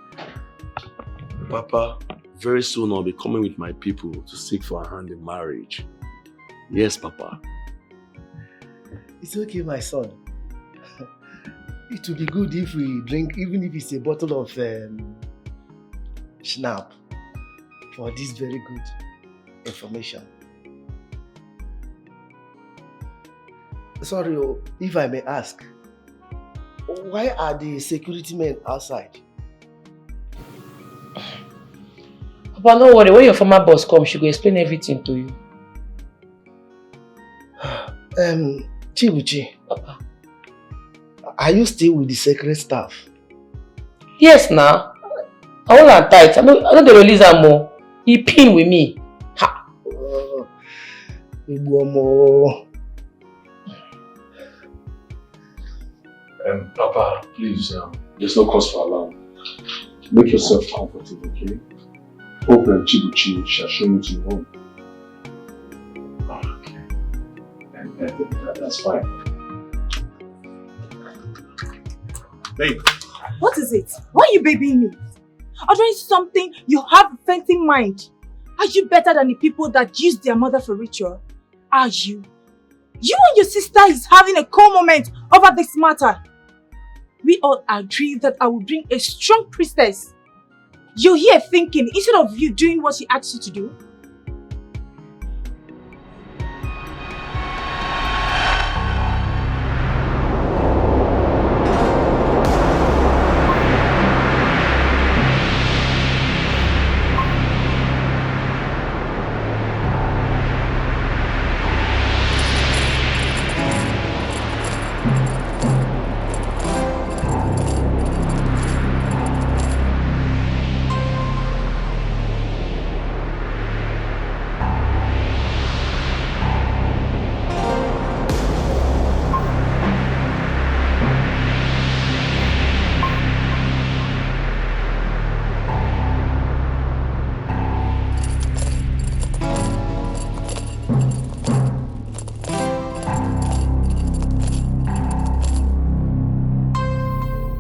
Papa, very soon I'll be coming with my people to seek for her hand in marriage. Yes, Papa. It's okay, my son. It would be good if we drink, even if it's a bottle of schnapp, for this very good information. Sorry, if I may ask, why are the security men outside? Papa, no worry. When your former boss comes, she will explain everything to you. Chibuchi, Papa, are you still with the secret staff? Yes, now. I hold her tight. I don't release her more. He pin with me. Ha! Papa, please, there's no cause for alarm. Make yourself comfortable, okay? Hope Chibuchi shall show you to your home. Okay. That's fine. Babe. What is it? Why are you babying me? Ordering something you have a fainting mind. Are you better than the people that use their mother for ritual? Are you? You and your sister is having a cool moment over this matter. We all agree that I will bring a strong priestess. You're here thinking instead of you doing what she asked you to do.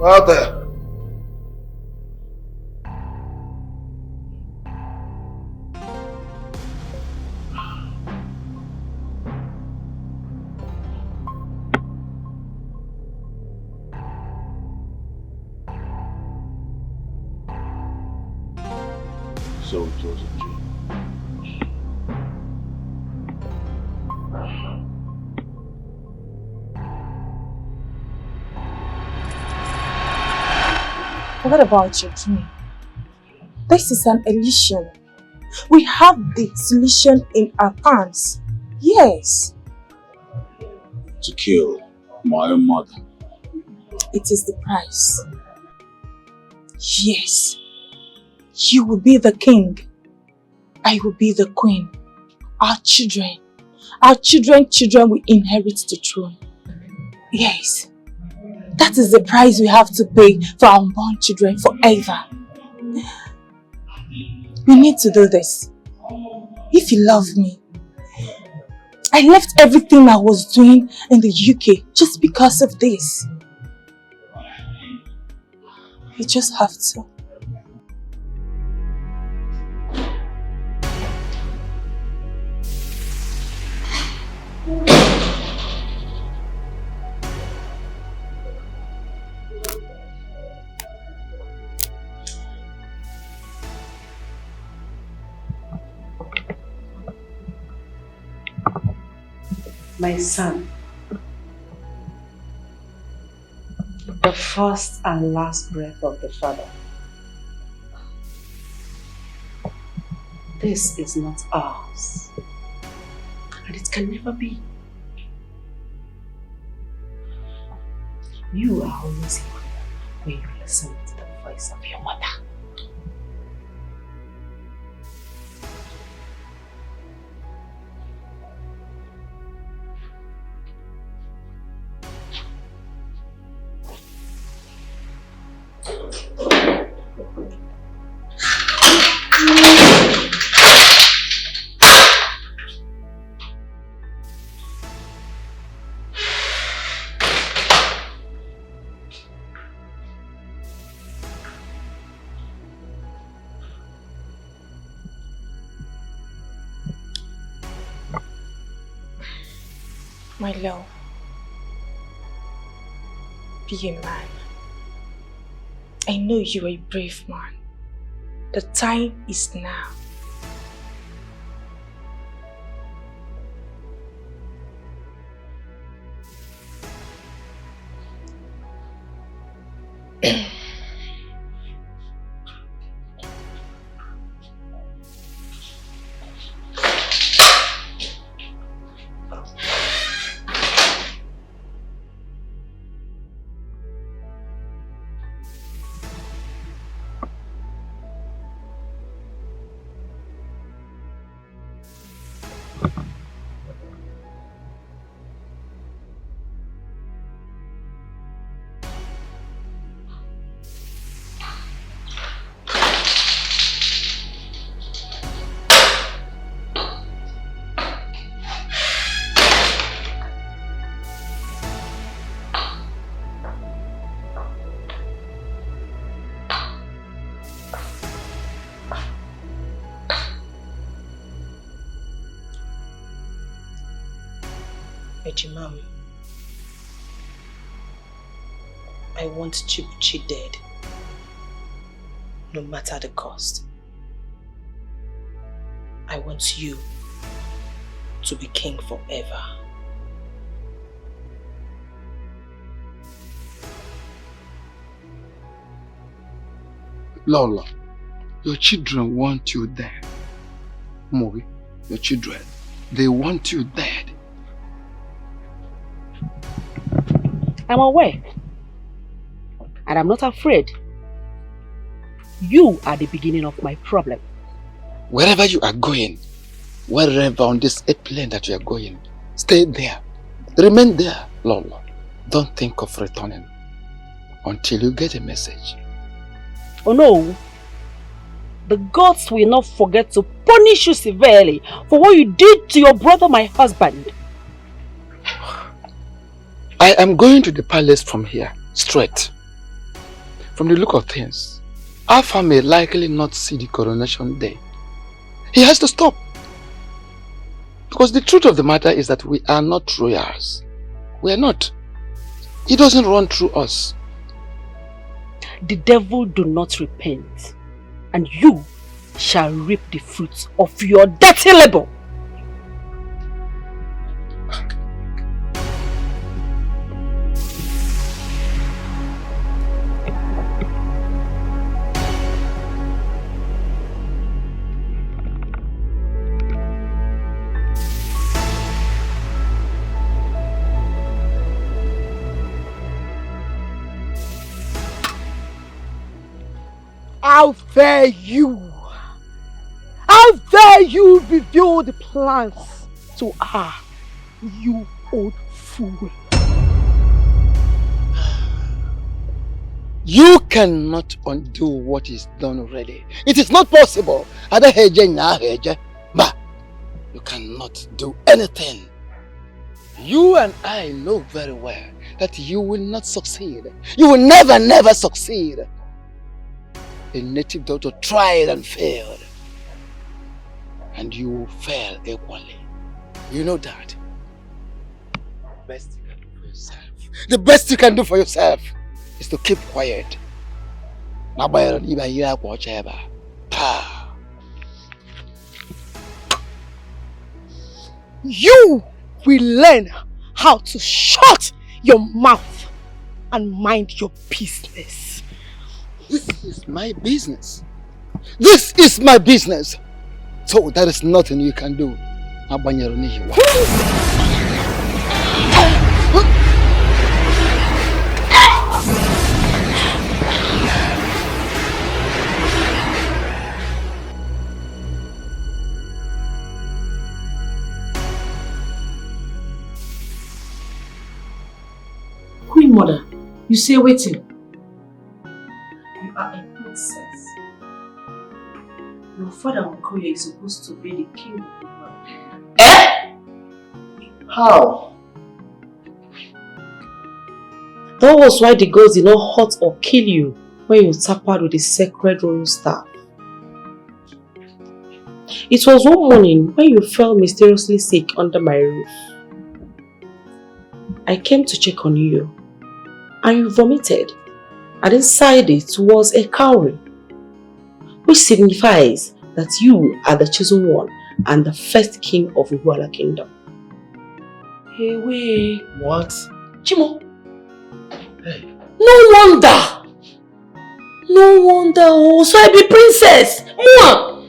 Out there. So it was a dream. Forget about your dream. This is an illusion. We have the solution in our palms. Yes. To kill my own mother. It is the price. Yes. You will be the king. I will be the queen. Our children will inherit the throne. Yes. That is the price we have to pay for our unborn children forever. We need to do this. If you love me. I left everything I was doing in the UK just because of this. You just have to. My son, the first and last breath of the Father. This is not ours, and it can never be. You are always in when you listen to the voice of your mother. My love, be a man. I know you are a brave man. The time is now. Ejimam, I want Chibuchi dead, no matter the cost. I want you to be king forever. Lola, your children want you dead. Mogi, your children, they want you dead. I'm aware. And I'm not afraid. You are the beginning of my problem. Wherever you are going, wherever on this airplane that you are going, stay there. Remain there, Lola. Don't think of returning until you get a message. Oh no. The gods will not forget to punish you severely for what you did to your brother, my husband. I am going to the palace from here, straight. From the look of things, Alpha may likely not see the coronation day. He has to stop. Because the truth of the matter is that we are not royals. We are not. He doesn't run through us. The devil do not repent, and you shall reap the fruits of your dirty labor. How dare you! How dare you reveal the plans to her, you old fool! You cannot undo what is done already. It is not possible. But you cannot do anything. You and I know very well that you will not succeed. You will never succeed. A native daughter tried and failed. And you will fail equally. You know that. The best you can do for yourself is to keep quiet. You will learn how to shut your mouth and mind your business. This is my business. This is my business. So there is nothing you can do. Queen Mother, you say waiting. You are a princess. Your father Okoye is supposed to be the king of the world. Eh? How? That was why the gods did not hurt or kill you when you tampered with the sacred royal staff. It was one morning when you fell mysteriously sick under my roof. I came to check on you and you vomited, and inside it was a cowrie, which signifies that you are the chosen one and the first king of Iguala kingdom. Hey, wait. What? Chimo. Hey. No wonder. No wonder. Oh, so I be princess. Mwah.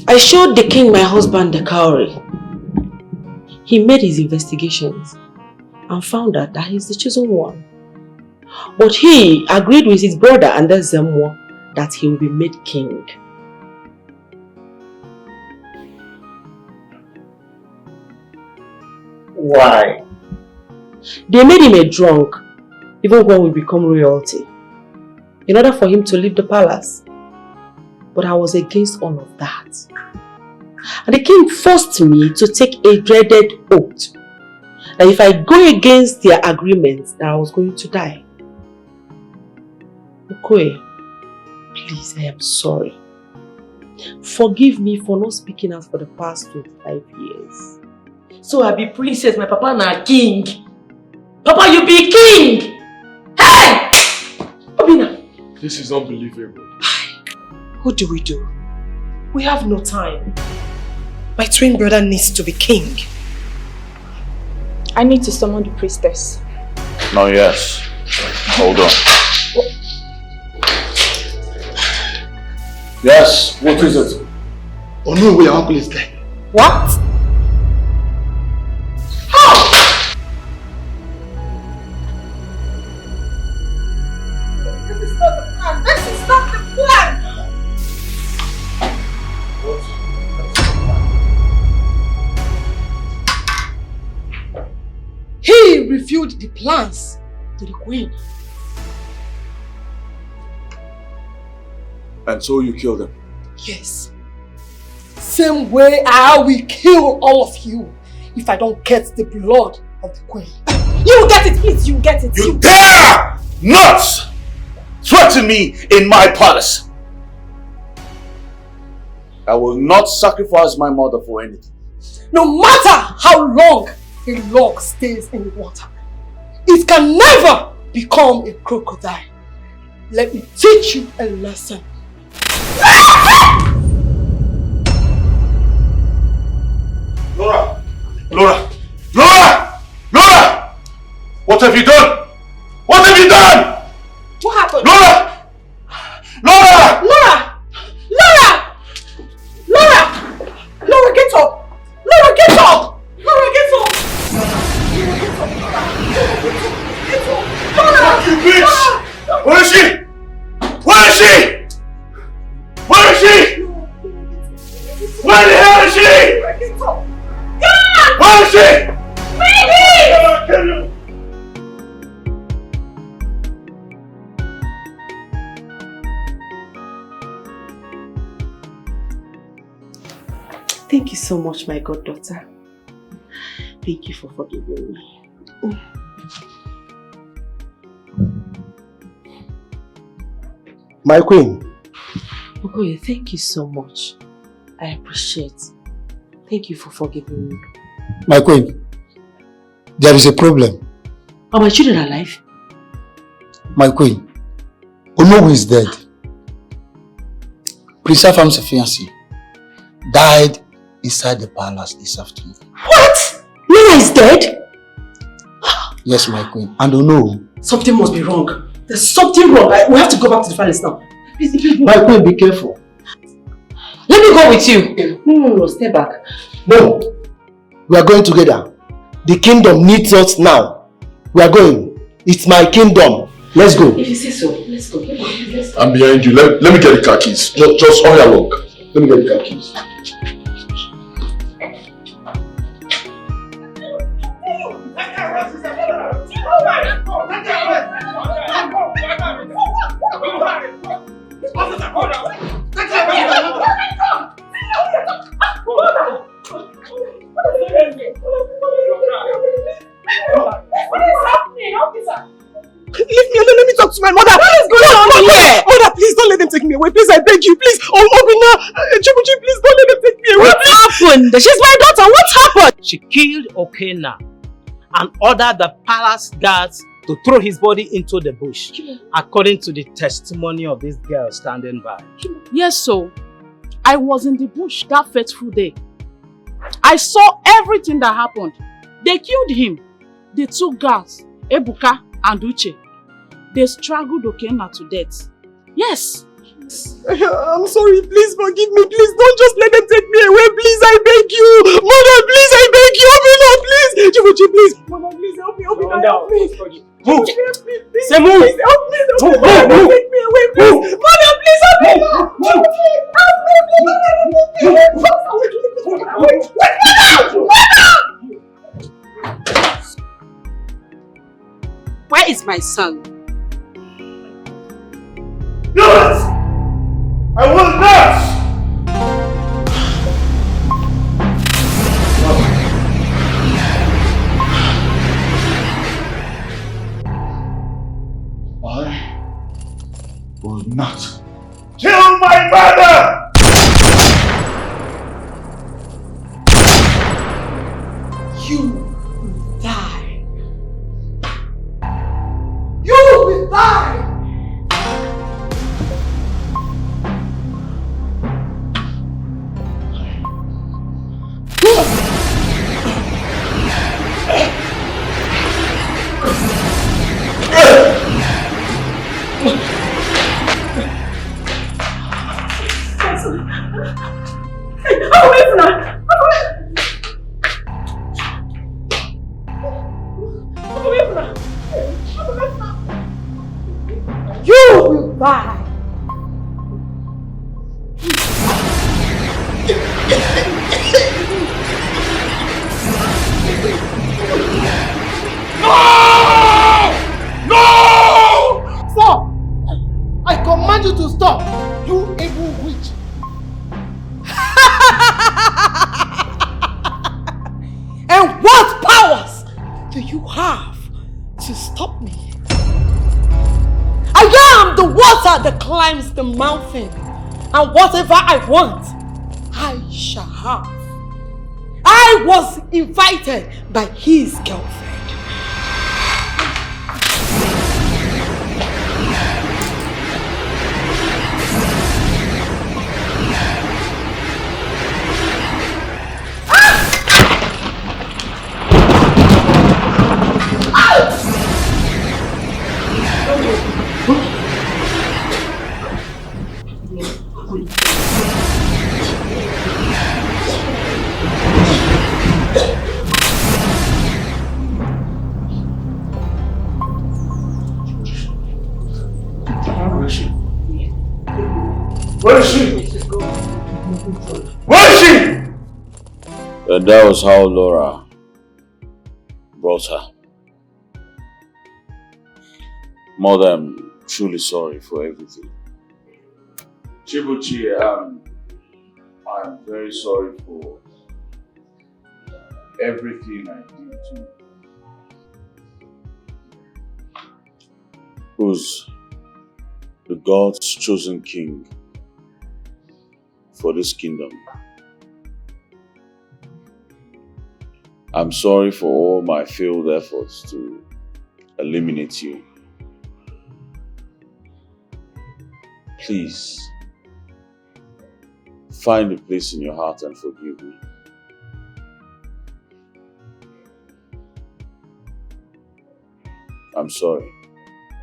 I showed the king my husband the cowrie. He made his investigations and found out that he's the chosen one. But he agreed with his brother and then Zemwa that he will be made king. Why? They made him a drunk, even when we become royalty, in order for him to leave the palace. But I was against all of that. And the king forced me to take a dreaded oath that if I go against their agreement, that I was going to die. Okoye, please, I am sorry. Forgive me for not speaking out for the past 25 years. So I be princess, my papa na king. Papa, you be king! Hey! Obina! This is unbelievable. What do? We have no time. My twin brother needs to be king. I need to summon the priestess. No, yes. Hold on. Yes, what is it? Oh no, your uncle is dead. What? This is not the plan. This is not the plan. He revealed the plans to the queen. And so you killed him? Yes. Same way I will kill all of you if I don't get the blood of the queen. You will get it, please. You will get it. You dare not threaten me in my palace! I will not sacrifice my mother for anything. No matter how long a log stays in water, it can never become a crocodile. Let me teach you a lesson. Laura! Laura! Laura! Laura! What have you done? What have you done? What happened? Laura! Laura! Laura! Laura! Laura! Laura, get up! Laura, get up! Laura, get up! Laura! You bitch! Where is she? Where is she? Where is she? Where the hell is she? Where is she? Baby! Thank you so much, my goddaughter. Thank you for forgiving me. My queen. Okoye, thank you so much. I appreciate. Thank you for forgiving me. My queen, there is a problem. Are my children alive? My queen, Onowu is dead. Prince Afam's fiancé died inside the palace this afternoon. What? Nina is dead? Yes, my queen. And Onowu. Something must be wrong. There's something wrong. We have to go back to the palace now. Please, my queen, be careful. Let me go with you. No, stay back. No. We are going together. The kingdom needs us now. We are going. It's my kingdom. Let's go. If you say so, let's go. Let's go. I'm behind you. Let me get the car keys. Just hurry along. Let me get the car keys. Leave me alone, let me talk to my mother. What is going on here? Mother, please don't let them take me away. Please, I beg you. Please. Oh, Obina, Chibuchi, please don't let them take me away. What happened? She's my daughter. What happened? She killed Okena and ordered the palace guards to throw his body into the bush, according to the testimony of this girl standing by. Yes, so I was in the bush that fateful day. I saw everything that happened. They killed him. The two guards, Ebuka and Uche, they strangled Okenna to death. Yes. I'm sorry, please forgive me, please don't just let them take me away, please, I beg you. Mother, please, I beg you, help me now, please. Chibuchi, please. Mother, please, help me now, help me. Move. Please, Say move. please, help me, don't Move, let them move. take me away, please. Mother, please, help me now. Help me, please. Where is my son? Yes! I will not! I will not kill my mother! You will die. You will die. You will die. No! Stop! I command you to stop, you evil witch. And what powers do you have to stop me? I am the water that climbs the mountain, and whatever I want, I shall have. I was invited by his girlfriend. Where is she? Where is she? And that was how Laura brought her. Mother, I'm truly sorry for everything. Chibuchi, I'm very sorry for everything I did to you. Who's the God's chosen king for this kingdom. I'm sorry for all my failed efforts to eliminate you. Please, find a place in your heart and forgive me. I'm sorry.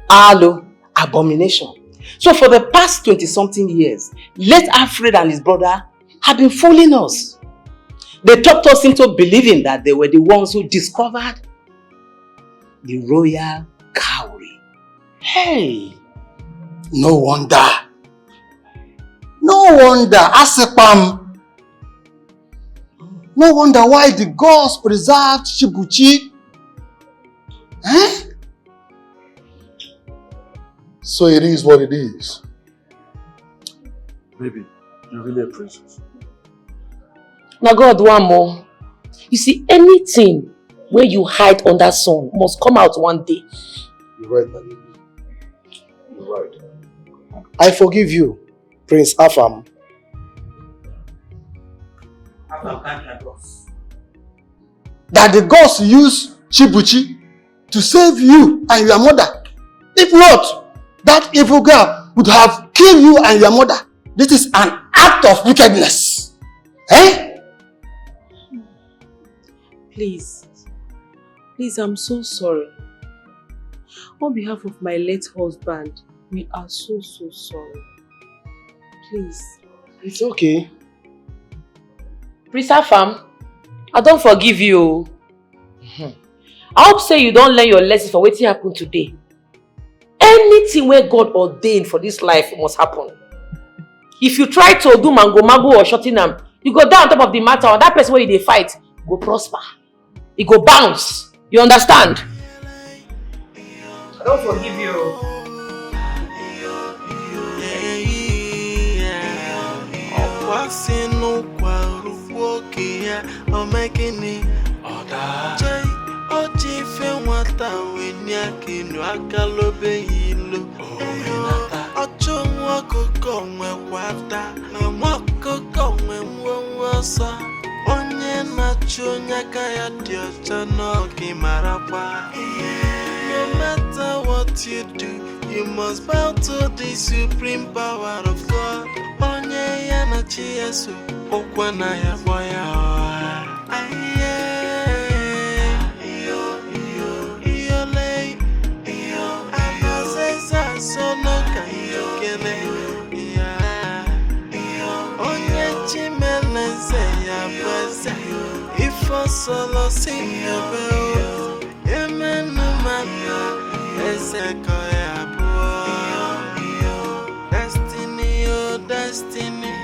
Alo, abomination. So for the past 20-something years, late Alfred and his brother have been fooling us. They talked us into believing that they were the ones who discovered the royal cowrie. Hey! No wonder. No wonder, Asepam. No wonder why the gods preserved Chibuchi. Eh? So it is what it is. Baby, you're really a princess. Now God, one more. You see, anything where you hide under sun must come out one day. You're right, my baby. You're right. I forgive you, Prince Afam. That the gods used Chibuchi to save you and your mother. If not, that evil girl would have killed you and your mother. This is an act of wickedness. Eh? Please, I'm so sorry. On behalf of my late husband, we are so sorry. Please. It's okay. Prisa fam, I don't forgive you. I hope say you don't learn your lesson for what happened today. Anything where God ordained for this life must happen. If you try to do mango or shorting them, you go down on top of the matter, and that person where they fight go prosper. It go bounce. You understand? I don't forgive you. No matter what you do, you must bow to the supreme power of God. Onye ya na chi Yesu, okwa na ya boya. Solo sing your bell, amen. No matter, destiny, oh destiny,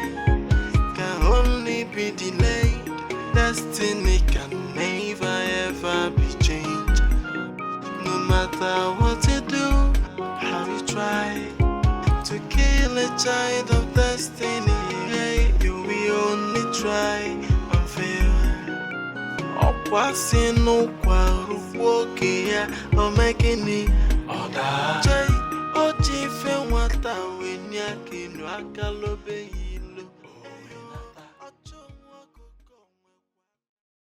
can only be delayed. Destiny can never ever be changed. No matter what you do, how you try to kill a child of destiny, you will only try and fail. Wasi no kwa ruwoke ya omekini oda. Jai oji fe wata wenya kinu akalobe yi.